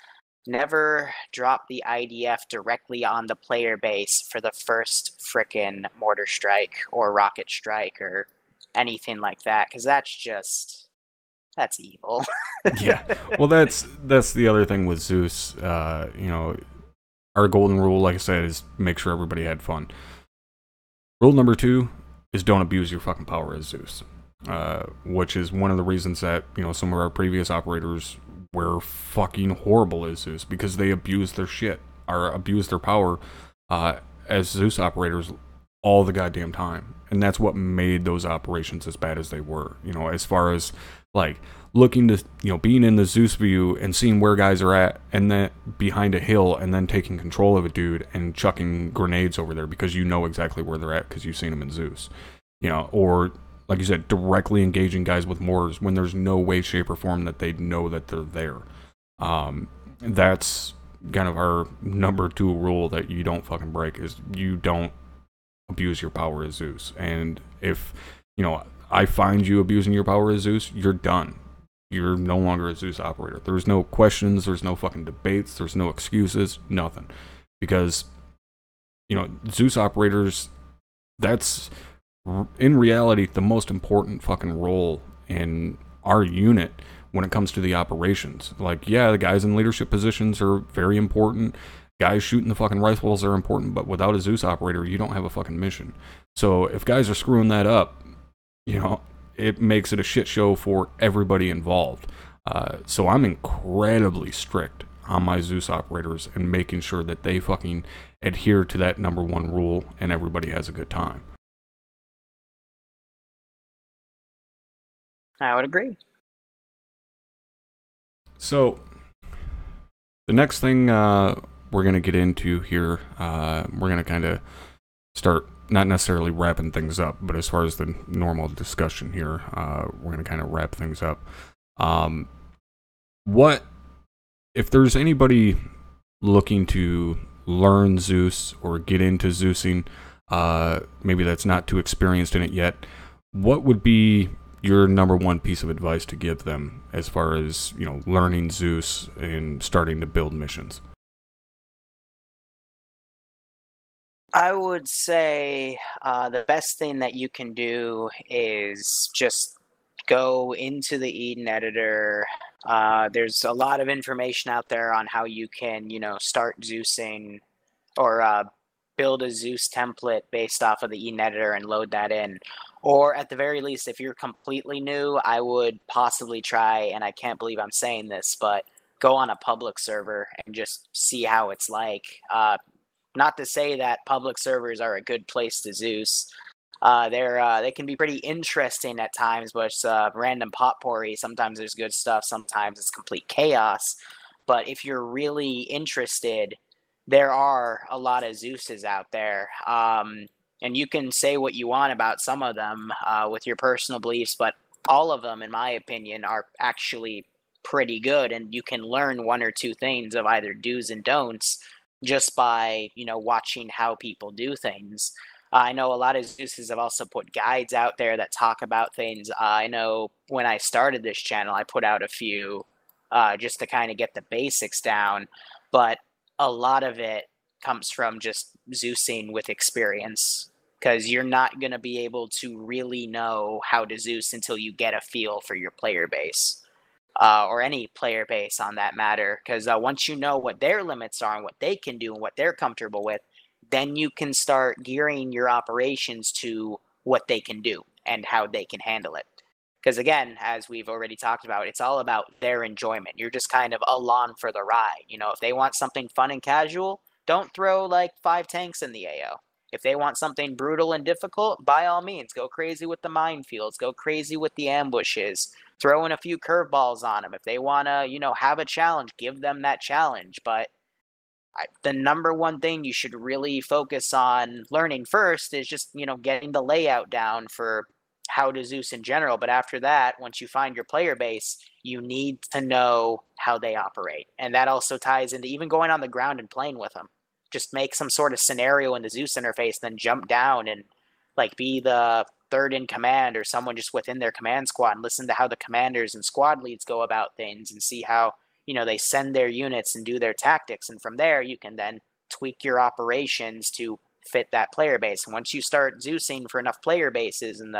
never drop the IDF directly on the player base for the first frickin' mortar strike or rocket strike or anything like that, because that's evil. Yeah. Well, that's the other thing with Zeus. You know, our golden rule, like I said, is make sure everybody had fun. Rule number 2 is don't abuse your fucking power as Zeus, which is one of the reasons that, you know, some of our previous operators were fucking horrible as Zeus because they abused their shit or abused their power as Zeus operators all the goddamn time. And that's what made those operations as bad as they were. You know, as far as like looking to, you know, being in the Zeus view and seeing where guys are at and then behind a hill and then taking control of a dude and chucking grenades over there because you know exactly where they're at because you've seen them in Zeus. You know, or like you said, directly engaging guys with mortars when there's no way, shape, or form that they know that they're there. That's kind of our number 2 rule that you don't fucking break, is you don't abuse your power as Zeus. And if, you know, I find you abusing your power as Zeus, you're done. You're no longer a Zeus operator. There's no questions, there's no fucking debates, there's no excuses, nothing. Because, you know, Zeus operators, that's in reality the most important fucking role in our unit when it comes to the operations. Like, yeah, the guys in leadership positions are very important. Guys shooting the fucking rifles are important, but without a Zeus operator, you don't have a fucking mission. So if guys are screwing that up, you know, it makes it a shit show for everybody involved. So I'm incredibly strict on my Zeus operators and making sure that they fucking adhere to that number 1 rule and everybody has a good time. I would agree. So, the next thing we're going to get into here, we're going to kind of start not necessarily wrapping things up, but as far as the normal discussion here, we're going to kind of wrap things up. What, if there's anybody looking to learn Zeus or get into Zeusing, maybe that's not too experienced in it yet, what would be your number 1 piece of advice to give them as far as, you know, learning Zeus and starting to build missions? I would say the best thing that you can do is just go into the Eden editor. There's a lot of information out there on how you can, you know, start Zeusing or build a Zeus template based off of the Eden editor and load that in. Or at the very least, if you're completely new, I would possibly try, and I can't believe I'm saying this, but go on a public server and just see how it's like. Not to say that public servers are a good place to Zeus. They can be pretty interesting at times, but it's random potpourri. Sometimes there's good stuff, sometimes it's complete chaos. But if you're really interested, there are a lot of Zeuses out there. And you can say what you want about some of them with your personal beliefs, but all of them, in my opinion, are actually pretty good. And you can learn one or two things of either do's and don'ts just by, watching how people do things. I know a lot of Zeuses have also put guides out there that talk about things. I know when I started this channel, I put out a few just to kind of get the basics down. But a lot of it comes from just Zeusing with experience, because you're not going to be able to really know how to Zeus until you get a feel for your player base. Or any player base on that matter, because once you know what their limits are and what they can do and what they're comfortable with, then you can start gearing your operations to what they can do and how they can handle it. Because again, as we've already talked about, it's all about their enjoyment. You're just kind of along for the ride. If they want something fun and casual, don't throw like 5 tanks in the AO. If they want something brutal and difficult, by all means, go crazy with the minefields, go crazy with the ambushes, throw in a few curveballs on them. If they want to, have a challenge, give them that challenge. But the number one thing you should really focus on learning first is just, getting the layout down for how to Zeus in general. But after that, once you find your player base, you need to know how they operate. And that also ties into even going on the ground and playing with them. Just make some sort of scenario in the Zeus interface, then jump down and be the third in command or someone just within their command squad and listen to how the commanders and squad leads go about things and see how, they send their units and do their tactics. And from there, you can then tweak your operations to fit that player base. And once you start Zeusing for enough player bases and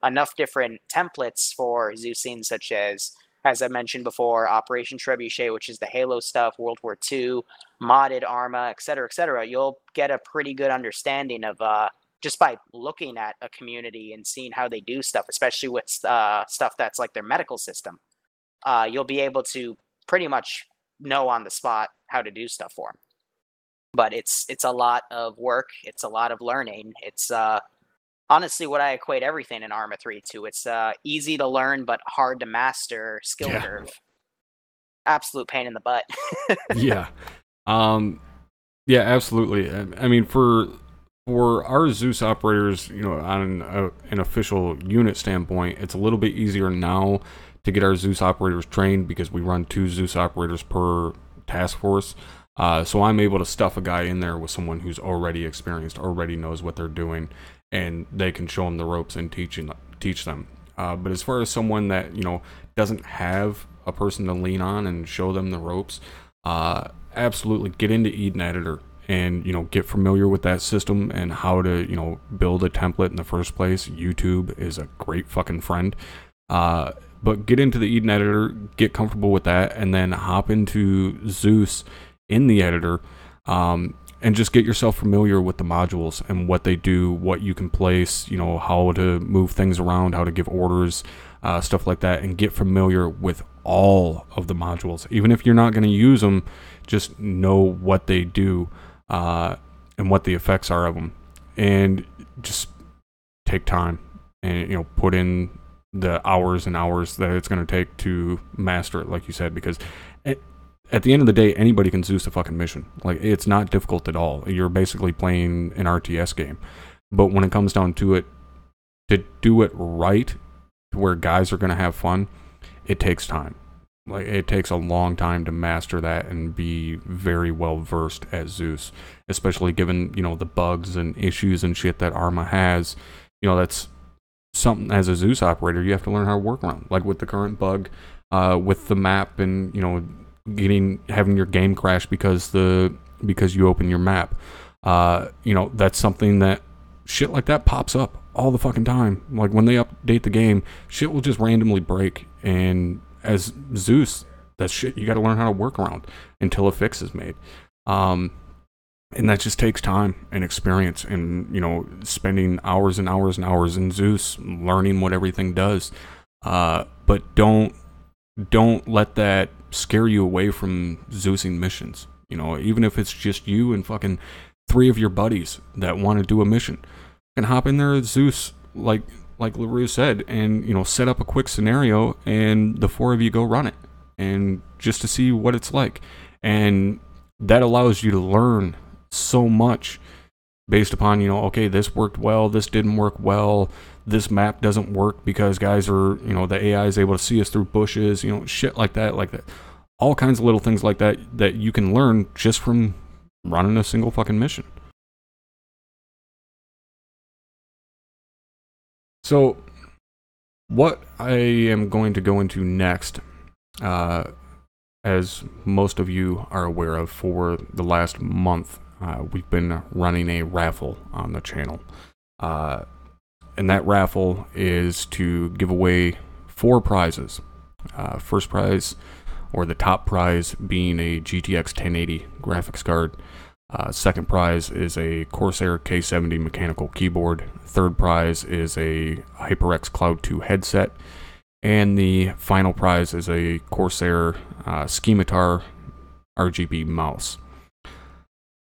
enough different templates for Zeusing, such as I mentioned before, Operation Trebuchet, which is the Halo stuff, World War II, modded Arma, etc., you'll get a pretty good understanding of just by looking at a community and seeing how they do stuff, especially with stuff that's like their medical system. You'll be able to pretty much know on the spot how to do stuff for them. But it's a lot of work. It's a lot of learning. It's honestly what I equate everything in Arma 3 to. It's easy to learn but hard to master skill curve. Absolute pain in the butt. Yeah. Yeah, absolutely. I mean, for our Zeus operators, on an official unit standpoint, it's a little bit easier now to get our Zeus operators trained because we run 2 Zeus operators per task force. So I'm able to stuff a guy in there with someone who's already experienced, already knows what they're doing, and they can show them the ropes and teach them. But as far as someone that, doesn't have a person to lean on and show them the ropes, absolutely get into Eden Editor and, get familiar with that system and how to, build a template in the first place. YouTube is a great fucking friend. But get into the Eden Editor, get comfortable with that, and then hop into Zeus in the editor, and just get yourself familiar with the modules and what they do, what you can place, how to move things around, how to give orders, stuff like that, and get familiar with all of the modules. Even if you're not going to use them, just know what they do and what the effects are of them, and just take time and put in the hours and hours that it's going to take to master it, like you said, because at the end of the day, anybody can Zeus a fucking mission. Like, it's not difficult at all. You're basically playing an RTS game. But when it comes down to it, to do it right, to where guys are going to have fun, it takes time. Like, it takes a long time to master that and be very well versed at Zeus, especially given, the bugs and issues and shit that Arma has. That's something as a Zeus operator you have to learn how to work around. Like with the current bug, with the map and, having your game crash because you open your map. That's something that shit like that pops up all the fucking time. Like when they update the game, shit will just randomly break, and as Zeus, that's shit you got to learn how to work around until a fix is made. And that just takes time and experience and, you know, spending hours and hours and hours in Zeus learning what everything does. But don't let that scare you away from Zeusing missions. You know, even if it's just you and fucking 3 of your buddies that want to do a mission, and hop in there at Zeus, like LaRue said, and, you know, set up a quick scenario, and the 4 of you go run it, and just to see what it's like. And that allows you to learn so much based upon, you know, okay, this worked well, this didn't work well, this map doesn't work because guys are, you know, the AI is able to see us through bushes, you know, shit like that. All kinds of little things like that that you can learn just from running a single fucking mission. So, what I am going to go into next, as most of you are aware of, for the last month, we've been running a raffle on the channel. And that raffle is to give away 4 prizes. First prize, or the top prize, being a GTX 1080 graphics card. Second prize is a Corsair K70 mechanical keyboard. Third prize is a HyperX Cloud 2 headset. And the final prize is a Corsair Schematar RGB mouse.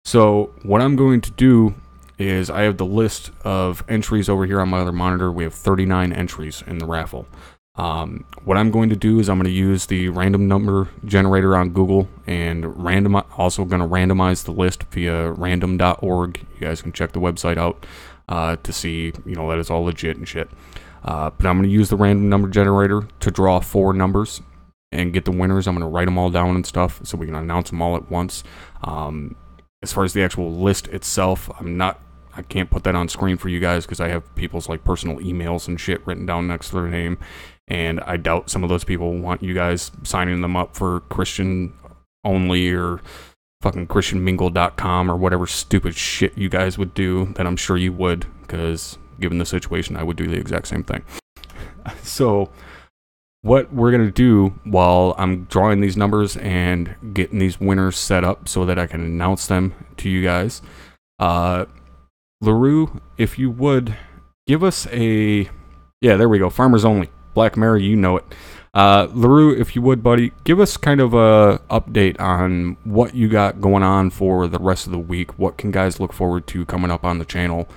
So what I'm going to do is, I have the list of entries over here on my other monitor. We have 39 entries in the raffle. What I'm going to do is I'm going to use the random number generator on Google, and also going to randomize the list via random.org. You guys can check the website out to see, you know, that it's all legit and shit. But I'm going to use the random number generator to draw 4 numbers and get the winners. I'm going to write them all down and stuff so we can announce them all at once. As far as the actual list itself, I can't put that on screen for you guys because I have people's like personal emails and shit written down next to their name, and I doubt some of those people want you guys signing them up for Christian only or fucking christianmingle.com or whatever stupid shit you guys would do, that I'm sure you would, because given the situation, I would do the exact same thing. So what we're going to do while I'm drawing these numbers and getting these winners set up so that I can announce them to you guys, LaRue, if you would, give us a... Yeah, there we go. Farmers Only. Black Mary, you know it. LaRue, if you would, buddy, give us kind of a update on what you got going on for the rest of the week. What can guys look forward to coming up on the channel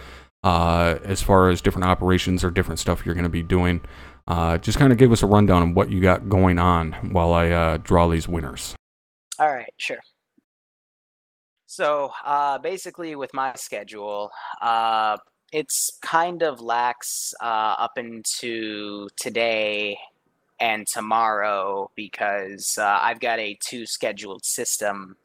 as far as different operations or different stuff you're going to be doing? Just kind of give us a rundown on what you got going on while I draw these winners. All right, sure. So basically with my schedule, it's kind of lax up into today and tomorrow because I've got a 2 scheduled system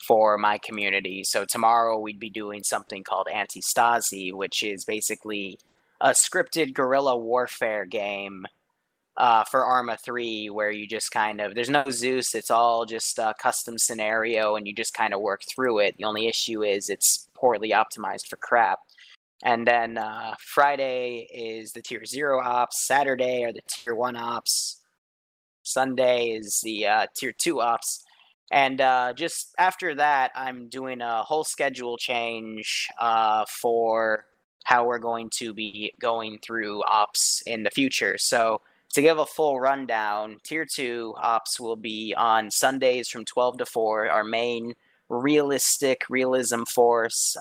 for my community. So tomorrow we'd be doing something called Anti-Stasi, which is basically a scripted guerrilla warfare game for Arma 3, where you just kind of, there's no Zeus, it's all just a custom scenario, and you just kind of work through it. The only issue is it's poorly optimized for crap. And then Friday is the Tier 0 ops, Saturday are the Tier 1 ops, Sunday is the Tier 2 ops, and just after that, I'm doing a whole schedule change for how we're going to be going through ops in the future. So to give a full rundown, Tier 2 ops will be on Sundays from 12 to 4, our main realism force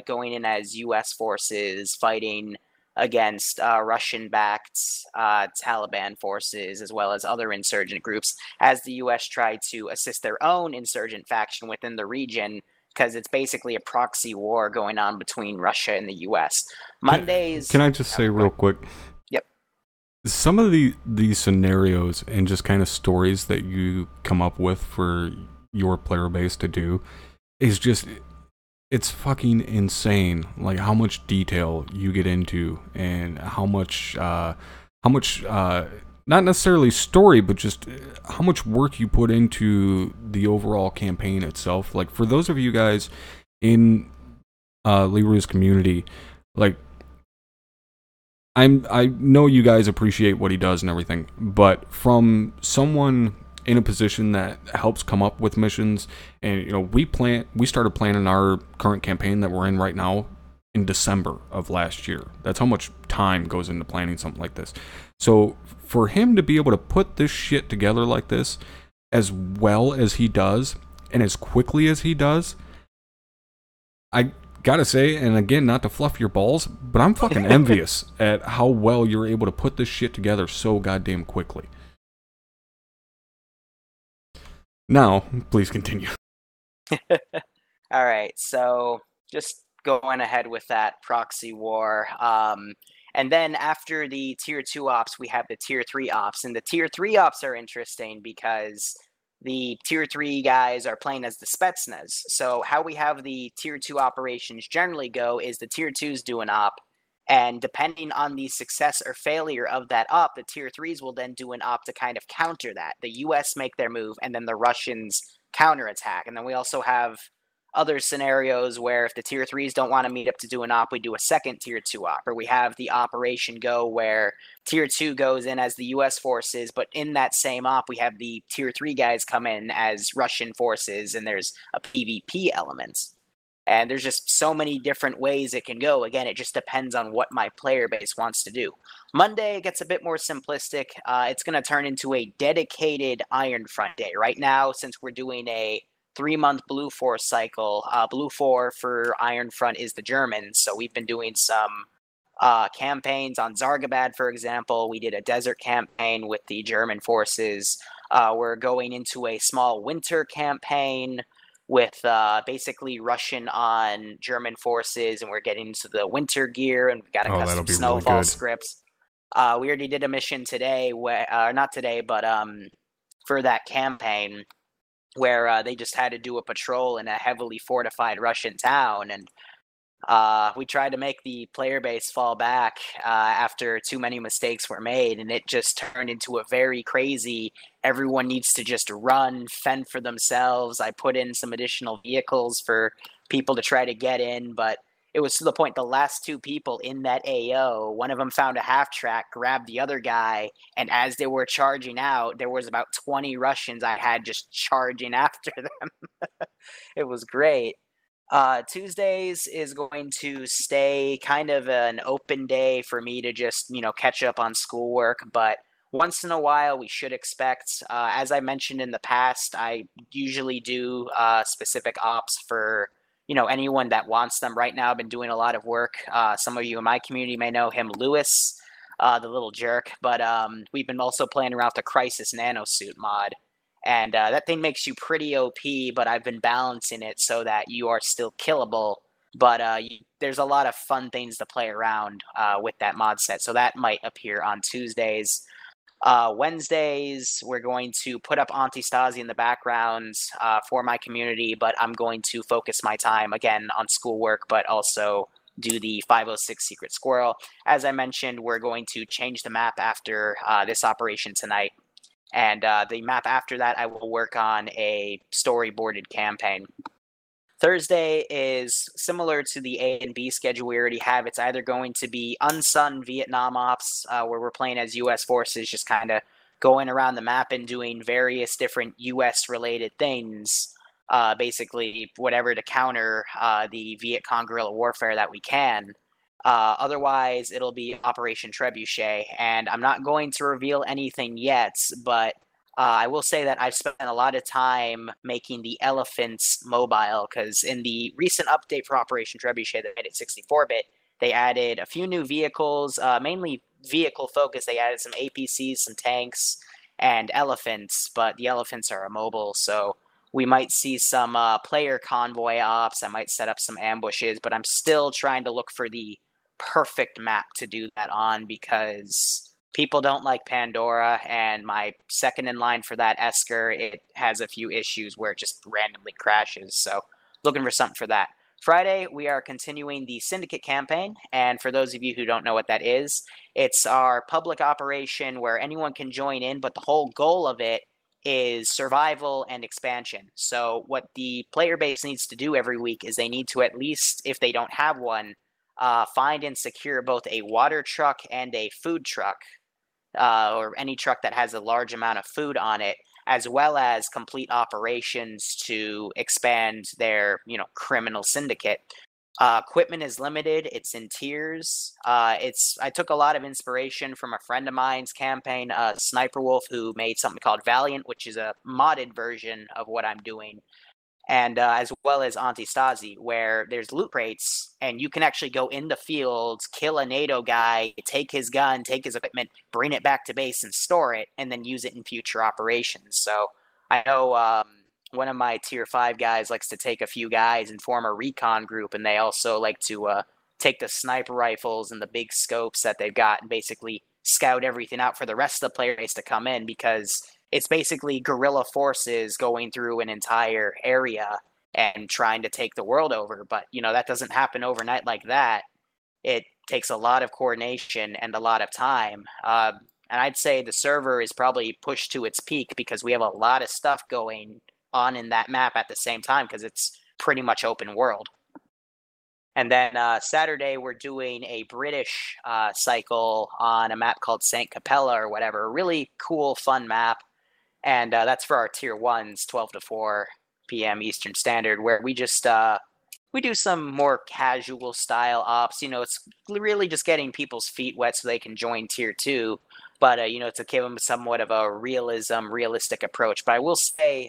going in as U.S. forces fighting against Russian-backed Taliban forces, as well as other insurgent groups, as the U.S. try to assist their own insurgent faction within the region, because it's basically a proxy war going on between Russia and the U.S. Mondays... Can I just say real quick? Yep. Some of these scenarios and just kind of stories that you come up with for your player base to do is just, it's fucking insane, like how much detail you get into and how much not necessarily story, but just how much work you put into the overall campaign itself. Like, for those of you guys in LaRue's community, like, I know you guys appreciate what he does and everything, but from someone in a position that helps come up with missions. And we started planning our current campaign that we're in right now in December of last year. That's how much time goes into planning something like this. So for him to be able to put this shit together like this as well as he does and as quickly as he does, I gotta say, and again, not to fluff your balls, but I'm fucking envious at how well you're able to put this shit together so goddamn quickly. Now, please continue. All right, so just going ahead with that proxy war. And then after the tier 2 ops, we have the tier 3 ops. And the tier 3 ops are interesting because the tier 3 guys are playing as the Spetsnaz. So how we have the tier 2 operations generally go is the tier 2s do an op. And depending on the success or failure of that op, the tier 3s will then do an op to kind of counter that. The US make their move, and then the Russians counterattack. And then we also have other scenarios where if the tier 3s don't want to meet up to do an op, we do a second tier 2 op, or we have the operation go where tier 2 goes in as the US forces, but in that same op we have the tier 3 guys come in as Russian forces, and there's a PvP element. And there's just so many different ways it can go. Again, it just depends on what my player base wants to do. Monday gets a bit more simplistic. It's going to turn into a dedicated Iron Front day. Right now, since we're doing a 3-month Blue 4 cycle, Blue 4 for Iron Front is the Germans. So we've been doing some campaigns on Zargabad, for example. We did a desert campaign with the German forces. We're going into a small winter campaign with basically Russian on German forces, and we're getting into the winter gear, and we've got a custom snowfall really scripts. We already did a mission today, not today, but for that campaign, where they just had to do a patrol in a heavily fortified Russian town, and we tried to make the player base fall back after too many mistakes were made, and it just turned into a very crazy, everyone needs to just run, fend for themselves. I put in some additional vehicles for people to try to get in, but it was to the point the last 2 people in that AO, one of them found a half track, grabbed the other guy, and as they were charging out, there was about 20 Russians I had just charging after them. It was great. Tuesdays is going to stay kind of an open day for me to just, catch up on schoolwork. But once in a while, we should expect, as I mentioned in the past, I usually do specific ops for, anyone that wants them. Right now, I've been doing a lot of work. Some of you in my community may know him, Lewis, the little jerk. But we've been also playing around with the Crisis Nanosuit mod. And that thing makes you pretty OP, but I've been balancing it so that you are still killable. But there's a lot of fun things to play around with that mod set. So that might appear on Tuesdays. Wednesdays, we're going to put up Antistasi in the background for my community, but I'm going to focus my time, again, on schoolwork, but also do the 506 Secret Squirrel. As I mentioned, we're going to change the map after this operation tonight. And the map after that, I will work on a storyboarded campaign. Thursday is similar to the A and B schedule we already have. It's either going to be Unsun Vietnam Ops, where we're playing as U.S. forces, just kind of going around the map and doing various different U.S.-related things, basically whatever to counter the Viet Cong guerrilla warfare that we can. Otherwise, it'll be Operation Trebuchet, and I'm not going to reveal anything yet, but I will say that I've spent a lot of time making the elephants mobile, because in the recent update for Operation Trebuchet that made it 64-bit, they added a few new vehicles, mainly vehicle-focused. They added some APCs, some tanks, and elephants, but the elephants are immobile, so we might see some player convoy ops. I might set up some ambushes, but I'm still trying to look for the perfect map to do that on, because people don't like Pandora, and my second in line for that, Esker, it has a few issues where it just randomly crashes, so looking for something for that. Friday, we are continuing the Syndicate campaign, and for those of you who don't know what that is, it's our public operation where anyone can join in, but the whole goal of it is survival and expansion. So what the player base needs to do every week is they need to, at least if they don't have one, find and secure both a water truck and a food truck, or any truck that has a large amount of food on it. as well as complete operations to expand their, criminal syndicate. Equipment is limited. It's in tiers. I took a lot of inspiration from a friend of mine's campaign, Sniper Wolf, who made something called Valiant, which is a modded version of what I'm doing. And as well as Antistasi, where there's loot crates, and you can actually go in the fields, kill a NATO guy, take his gun, take his equipment, bring it back to base and store it, and then use it in future operations. So I know one of my tier 5 guys likes to take a few guys and form a recon group, and they also like to take the sniper rifles and the big scopes that they've got and basically scout everything out for the rest of the player base to come in, because it's basically guerrilla forces going through an entire area and trying to take the world over. But, that doesn't happen overnight like that. It takes a lot of coordination and a lot of time. And I'd say the server is probably pushed to its peak because we have a lot of stuff going on in that map at the same time because it's pretty much open world. And then Saturday, we're doing a British cycle on a map called St. Capella or whatever. A really cool, fun map. And that's for our tier 1s, 12 to 4 p.m. Eastern Standard, where we just we do some more casual style ops. It's really just getting people's feet wet so they can join tier 2. But, to give them somewhat of a realistic approach. But I will say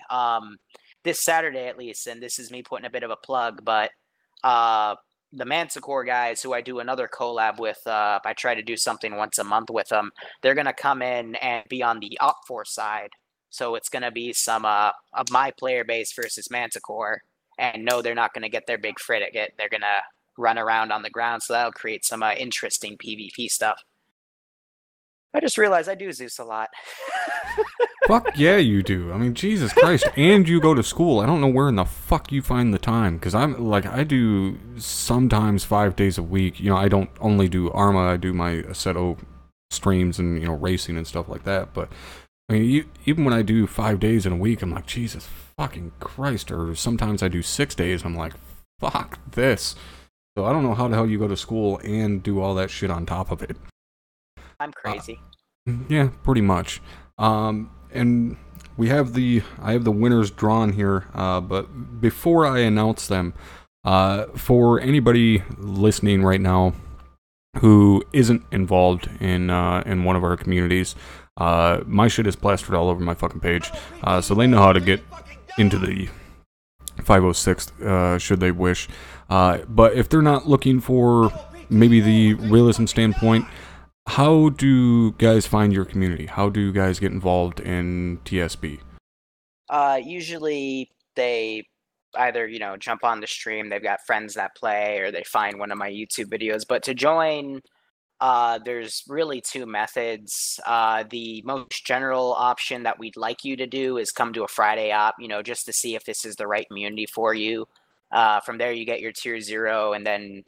this Saturday, at least, and this is me putting a bit of a plug, but the Manticore guys, who I do another collab with, I try to do something once a month with them. They're going to come in and be on the Op4 side. So it's going to be some of my player base versus Manticore. And no, they're not going to get their big frigate. They're going to run around on the ground. So that'll create some interesting PvP stuff. I just realized I do Zeus a lot. Fuck yeah, you do. I mean, Jesus Christ. And you go to school. I don't know where in the fuck you find the time. Because I do sometimes 5 days a week. I don't only do Arma. I do my Assetto streams and, racing and stuff like that. But I mean, even when I do 5 days in a week, I'm like, Jesus fucking Christ. Or sometimes I do 6 days, and I'm like, fuck this. So I don't know how the hell you go to school and do all that shit on top of it. I'm crazy. Yeah, pretty much. And I have the winners drawn here. But before I announce them, for anybody listening right now who isn't involved in one of our communities, my shit is plastered all over my fucking page, so they know how to get into the 506 should they wish. But if they're not looking for maybe the realism standpoint, how do guys find your community? How do guys get involved in TSB? Usually they either, jump on the stream, they've got friends that play, or they find one of my YouTube videos. But to join, there's really 2 methods. The most general option that we'd like you to do is come to a Friday op, just to see if this is the right community for you. From there, you get your tier 0, and then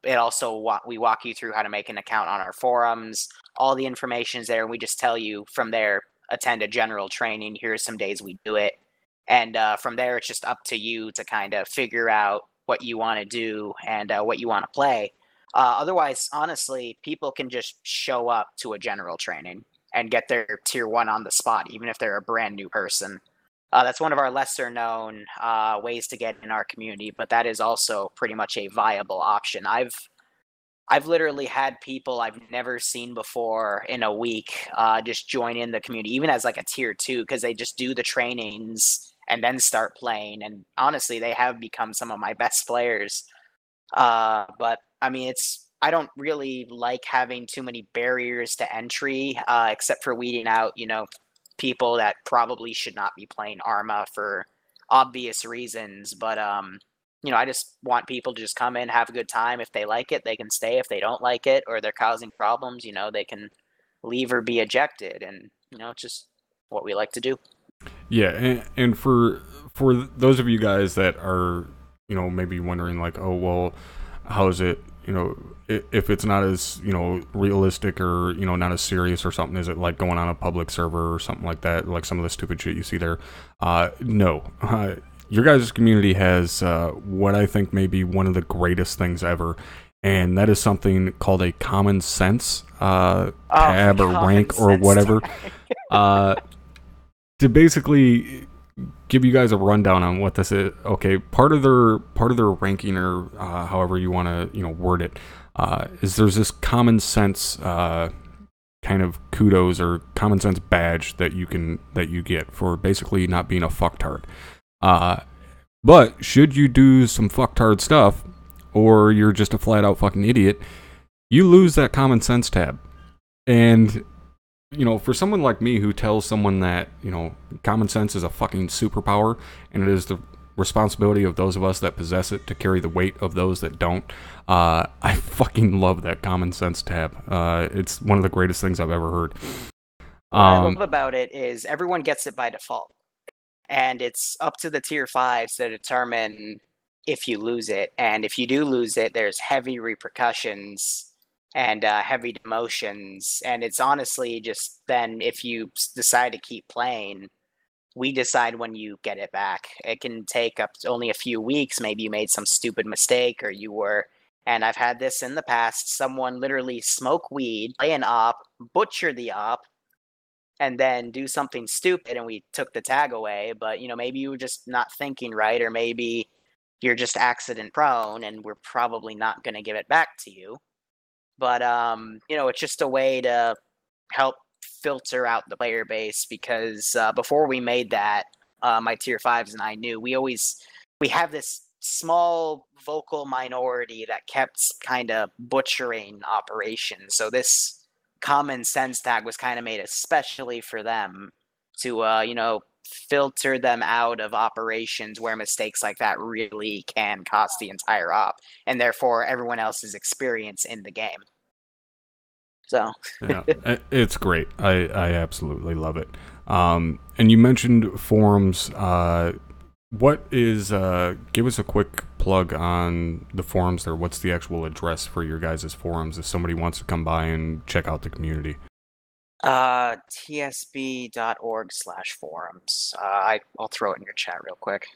it also we walk you through how to make an account on our forums. All the information is there, and we just tell you from there, attend a general training. Here are some days we do it. And from there, it's just up to you to kind of figure out what you want to do and what you want to play. Otherwise, honestly, people can just show up to a general training and get their tier 1 on the spot, even if they're a brand new person. That's one of our lesser known ways to get in our community, but that is also pretty much a viable option. I've literally had people I've never seen before in a week just join in the community, even as like a tier 2, because they just do the trainings and then start playing. And honestly, they have become some of my best players. But I mean, I don't really like having too many barriers to entry, except for weeding out, people that probably should not be playing Arma for obvious reasons. But I just want people to just come in, have a good time. If they like it, they can stay. If they don't like it, or they're causing problems, they can leave or be ejected. And it's just what we like to do. Yeah, and for those of you guys that are maybe wondering like, oh well, how is it, if it's not as, realistic or, not as serious or something, is it like going on a public server or something like that, like some of the stupid shit you see there? No. Your guys' community has what I think may be one of the greatest things ever, and that is something called a common sense tab or rank or whatever. to basically give you guys a rundown on what this is. Okay, part of their ranking, or however you want to word it, is there's this common sense kind of kudos or common sense badge that you get for basically not being a fucktard. But should you do some fucktard stuff, or you're just a flat out fucking idiot, you lose that common sense tab. And for someone like me who tells someone that, common sense is a fucking superpower and it is the responsibility of those of us that possess it to carry the weight of those that don't, I fucking love that common sense tab. It's one of the greatest things I've ever heard. What I love about it is everyone gets it by default. And it's up to the tier 5s to determine if you lose it. And if you do lose it, there's heavy repercussions and heavy demotions. And it's honestly just then if you decide to keep playing, we decide when you get it back. It can take up to only a few weeks. Maybe you made some stupid mistake or you were, and I've had this in the past, someone literally smoke weed, play an op, butcher the op, and then do something stupid and we took the tag away. But, maybe you were just not thinking right, or maybe you're just accident prone and we're probably not going to give it back to you. But, it's just a way to help filter out the player base, because before we made that, my tier 5s and I knew we have this small vocal minority that kept kind of butchering operations. So this common sense tag was kind of made especially for them to, filter them out of operations where mistakes like that really can cost the entire op, and therefore everyone else's experience in the game. So yeah, it's great. I absolutely love it. And you mentioned forums. What is? Give us a quick plug on the forums there. What's the actual address for your guys' forums if somebody wants to come by and check out the community? tsb.org/forums. I'll throw it in your chat real quick.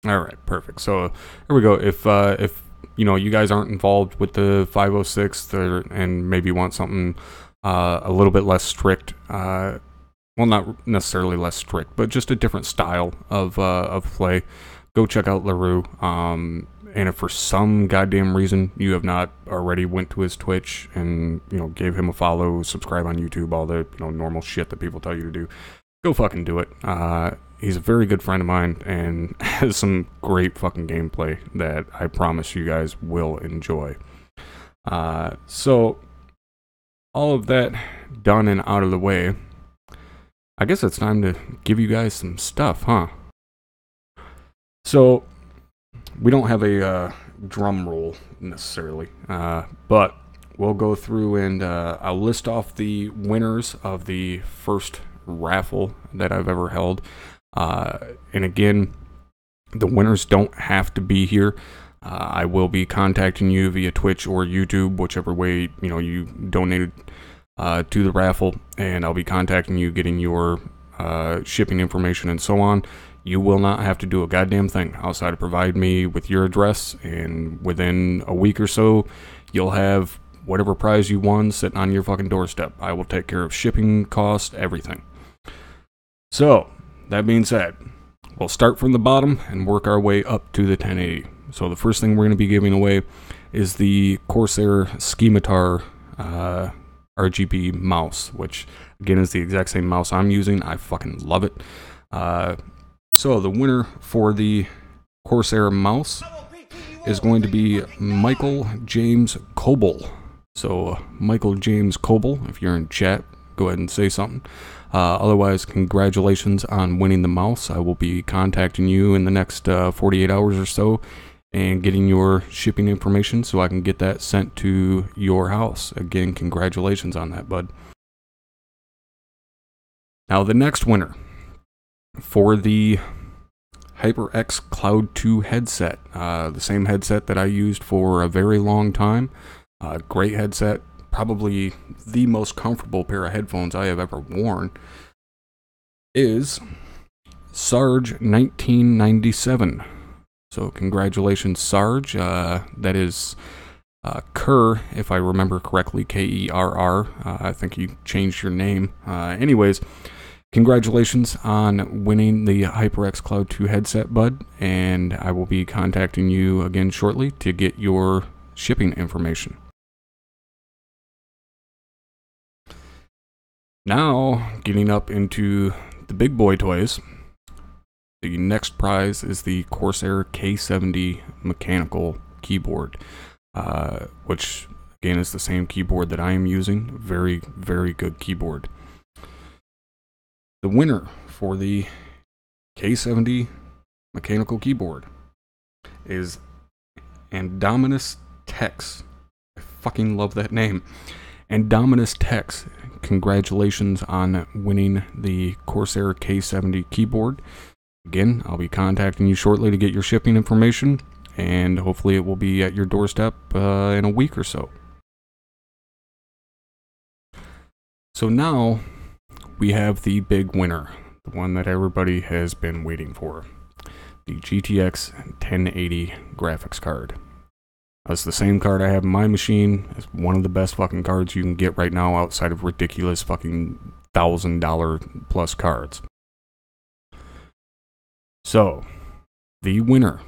All right, perfect. So here we go. If you guys aren't involved with the 506 and maybe want something a little bit less strict, well, not necessarily less strict, but just a different style of play, go check out LaRue. And if for some goddamn reason you have not already went to his Twitch and gave him a follow, subscribe on YouTube, all the normal shit that people tell you to do, go fucking do it. He's a very good friend of mine and has some great fucking gameplay that I promise you guys will enjoy. So, all of that done and out of the way, I guess it's time to give you guys some stuff, huh? So, we don't have a drum roll necessarily, but we'll go through and I'll list off the winners of the first raffle that I've ever held. And again, the winners don't have to be here. I will be contacting you via Twitch or YouTube, whichever way you donated to the raffle, and I'll be contacting you, getting your shipping information and so on. You will not have to do a goddamn thing outside of provide me with your address, and within a week or so, you'll have whatever prize you won sitting on your fucking doorstep. I will take care of shipping costs, everything. So, that being said, we'll start from the bottom and work our way up to the 1080. So the first thing we're going to be giving away is the Corsair Schematar RGB mouse, which again is the exact same mouse I'm using. I fucking love it. So the winner for the Corsair mouse is going to be Michael James Coble. So Michael James Coble, if you're in chat, go ahead and say something. Otherwise, congratulations on winning the mouse. I will be contacting you in the next 48 hours or so and getting your shipping information so I can get that sent to your house. Again, congratulations on that, bud. Now, the next winner for the HyperX Cloud 2 headset. The same headset that I used for a very long time. Great headset. Probably the most comfortable pair of headphones I have ever worn, is Sarge 1997. So congratulations, Sarge. That is Kerr, if I remember correctly, Kerr. I think you changed your name. Anyways, congratulations on winning the HyperX Cloud 2 headset, bud, and I will be contacting you again shortly to get your shipping information. Now, getting up into the big boy toys, the next prize is the Corsair K70 mechanical keyboard, which again is the same keyboard that I am using. Very, very good keyboard. The winner for the K70 mechanical keyboard is Andominus Tex. I fucking love that name. Andominus Tex. Congratulations on winning the Corsair K70 keyboard. Again, I'll be contacting you shortly to get your shipping information, and hopefully it will be at your doorstep in a week or so. So now we have the big winner, the one that everybody has been waiting for, the GTX 1080 graphics card. That's the same card I have in my machine. It's one of the best fucking cards you can get right now outside of ridiculous fucking $1,000 plus cards. So, the winner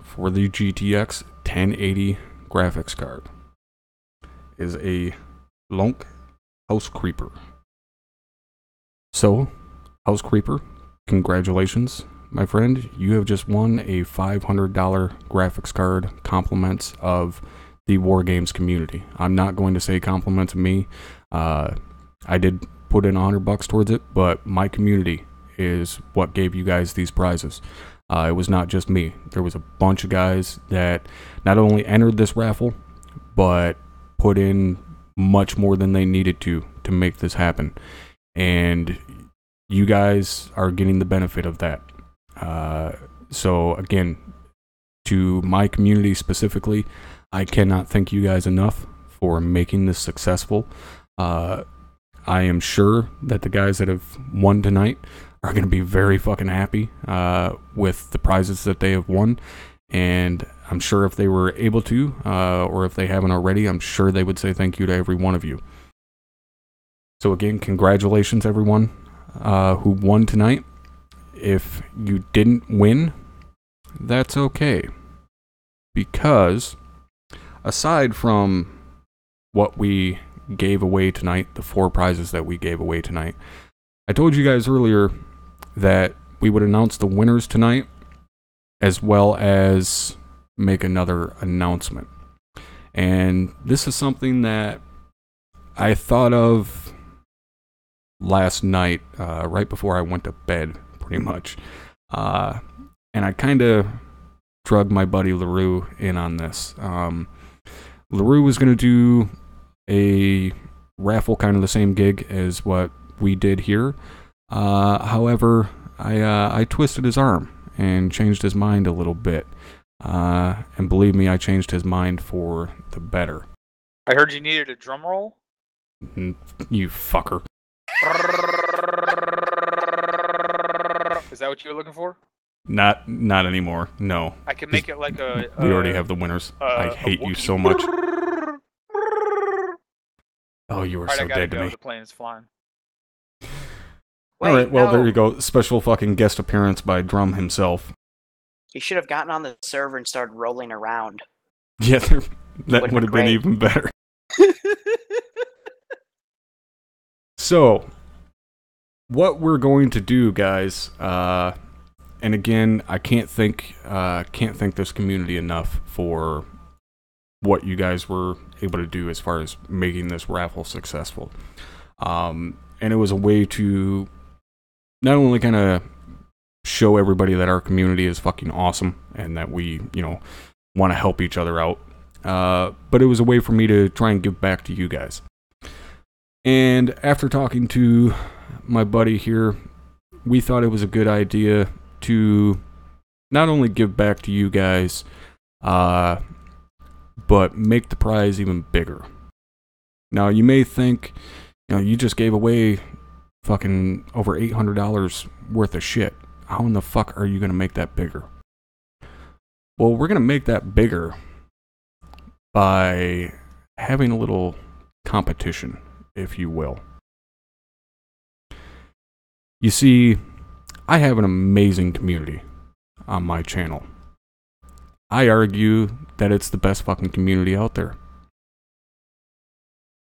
for the GTX 1080 graphics card is a Lonk House Creeper. So, House Creeper, congratulations, my friend. You have just won a $500 graphics card, compliments of the Wargames community. I'm not going to say compliments of me. I did put in $100 towards it, but my community is what gave you guys these prizes. It was not just me. There was a bunch of guys that not only entered this raffle, but put in much more than they needed to make this happen. And you guys are getting the benefit of that. So again, to my community specifically, I cannot thank you guys enough for making this successful. I am sure that the guys that have won tonight are going to be very fucking happy with the prizes that they have won. And I'm sure if they were able to, or if they haven't already, I'm sure they would say thank you to every one of you. So again, congratulations everyone who won tonight. If you didn't win, that's okay. Because aside from what we gave away tonight, the 4 prizes that we gave away tonight, I told you guys earlier that we would announce the winners tonight, as well as make another announcement. And this is something that I thought of last night, right before I went to bed, pretty much. And I kind of drug my buddy LaRue in on this. LaRue was going to do a raffle, kind of the same gig as what we did here. However, I twisted his arm and changed his mind a little bit. And believe me, I changed his mind for the better. I heard you needed a drum roll. You fucker. Is that what you were looking for? Not anymore. No. I can make it like a... we already have the winners. I hate you so much. Oh, you are so dead to me. The plane is flying. Alright, well, there you go. Special fucking guest appearance by Drum himself. You should have gotten on the server and started rolling around. Yeah, that would have been even better. So, what we're going to do, guys, and again, I can't thank this community enough for what you guys were able to do as far as making this raffle successful. And it was a way to not only kind of show everybody that our community is fucking awesome and that we, want to help each other out, but it was a way for me to try and give back to you guys. And after talking to my buddy here, we thought it was a good idea to not only give back to you guys, but make the prize even bigger. Now, you may think, you just gave away fucking over $800 worth of shit. How in the fuck are you going to make that bigger? Well, we're going to make that bigger by having a little competition, if you will. You see, I have an amazing community on my channel. I argue that it's the best fucking community out there.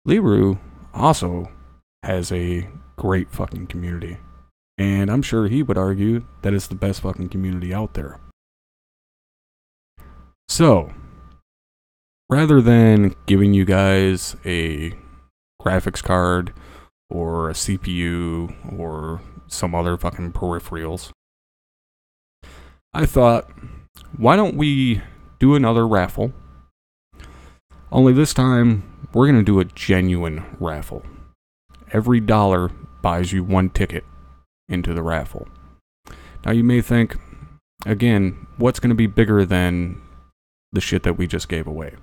Leroy also has a great fucking community. And I'm sure he would argue that it's the best fucking community out there. So, rather than giving you guys a graphics card or a CPU or some other fucking peripherals, I thought, why don't we do another raffle? Only this time, we're going to do a genuine raffle. Every dollar buys you one ticket into the raffle. Now you may think, again, what's going to be bigger than the shit that we just gave away?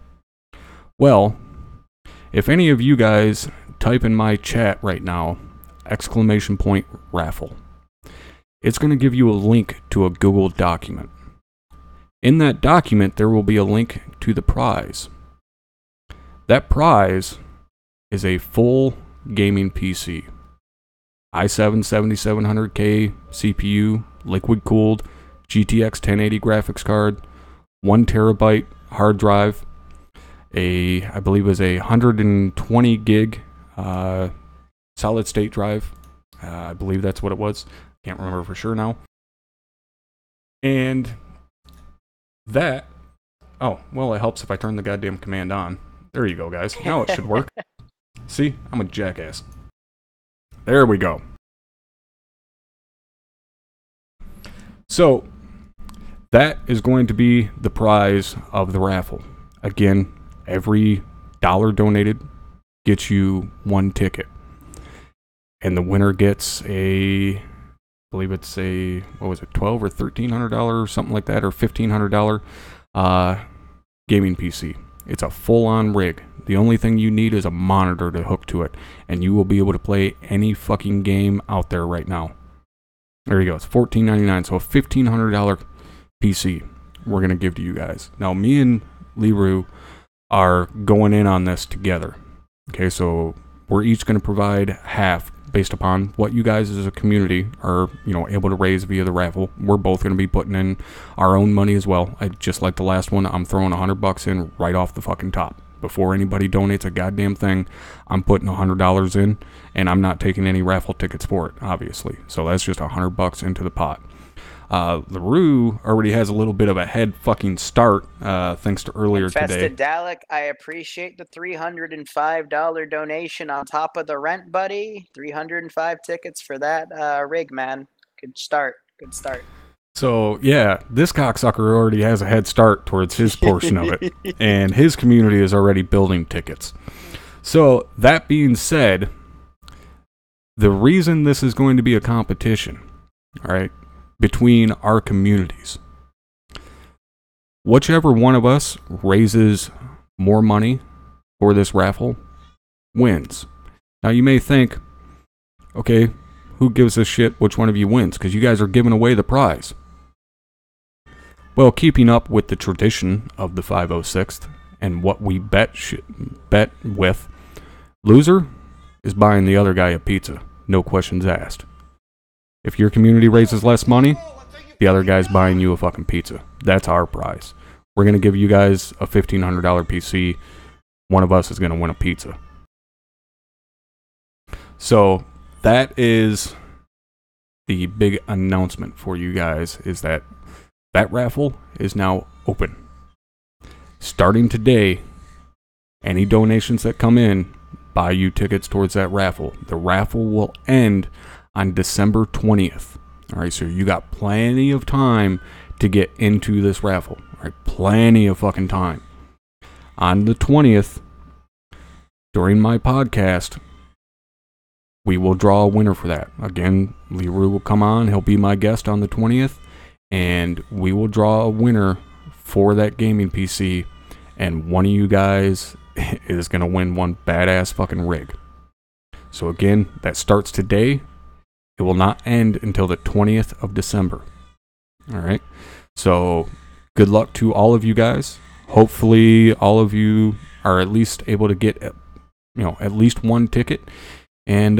Well, if any of you guys type in my chat right now, ! raffle, it's going to give you a link to a Google document. In that document, there will be a link to the prize. That prize is a full gaming PC. i7 7700K CPU, liquid cooled, GTX 1080 graphics card, 1 terabyte hard drive, I believe it was a 120 gig solid state drive. I believe that's what it was. Can't remember for sure now. And that, oh, well, it helps if I turn the goddamn command on. There you go, guys. Now it should work. See, I'm a jackass. There we go. So, that is going to be the prize of the raffle. Again, every dollar donated gets you one ticket. And the winner gets I believe it's a, what was it, $1,200 or $1,300 or something like that, or $1,500 gaming PC. It's a full-on rig. The only thing you need is a monitor to hook to it, and you will be able to play any fucking game out there right now. There you go. It's $1,499, so a $1,500 PC we're going to give to you guys. Now, me and Leroy are going in on this together. Okay, so we're each going to provide half based upon what you guys as a community are, able to raise via the raffle. We're both going to be putting in our own money as well. Just like the last one, I'm throwing $100 in right off the fucking top. Before anybody donates a goddamn thing, I'm putting $100 in, and I'm not taking any raffle tickets for it, obviously. So that's just $100 into the pot. Leroy already has a little bit of a head fucking start, thanks to earlier Infested today. Dalek, I appreciate the $305 donation on top of the rent, buddy. 305 tickets for that rig, man. Good start. Good start. So, yeah, this cocksucker already has a head start towards his portion of it, and his community is already building tickets. So, that being said, the reason this is going to be a competition, all right, between our communities, whichever one of us raises more money for this raffle wins. Now, you may think, okay, who gives a shit which one of you wins? Because you guys are giving away the prize. Well, keeping up with the tradition of the 506th and what we bet with, loser is buying the other guy a pizza. No questions asked. If your community raises less money, the other guy's buying you a fucking pizza. That's our prize. We're going to give you guys a $1,500 PC. One of us is going to win a pizza. So, that is the big announcement for you guys, is that raffle is now open. Starting today, any donations that come in buy you tickets towards that raffle. The raffle will end on December 20th. All right, so you got plenty of time to get into this raffle. All right, plenty of fucking time. On the 20th, during my podcast, we will draw a winner for that. Again, Leroy will come on. He'll be my guest on the 20th. And we will draw a winner for that gaming PC. And one of you guys is going to win one badass fucking rig. So again, that starts today. It will not end until the 20th of December. All right. So good luck to all of you guys. Hopefully all of you are at least able to get, at least one ticket. And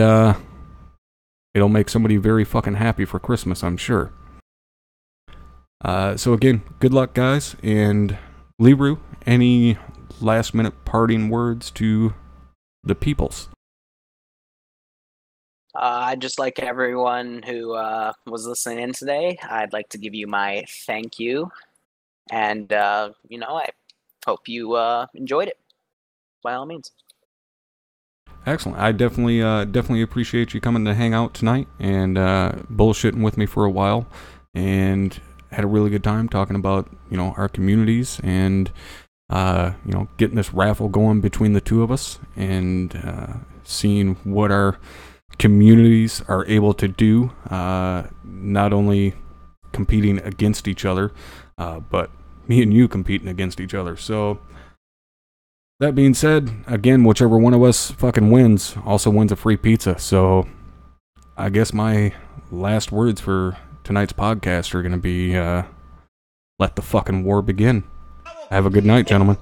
it'll make somebody very fucking happy for Christmas, I'm sure. So again, good luck, guys. And Leroy, any last minute parting words to the peoples? I'd just like everyone who was listening in today, I'd like to give you my thank you. And, I hope you enjoyed it, by all means. Excellent. I definitely appreciate you coming to hang out tonight and bullshitting with me for a while. And had a really good time talking about, our communities and, getting this raffle going between the two of us and seeing what our communities are able to do, not only competing against each other, but me and you competing against each other. So that being said, again, whichever one of us fucking wins also wins a free pizza. So I guess my last words for tonight's podcast are going to be, let the fucking war begin. Have a good night, gentlemen.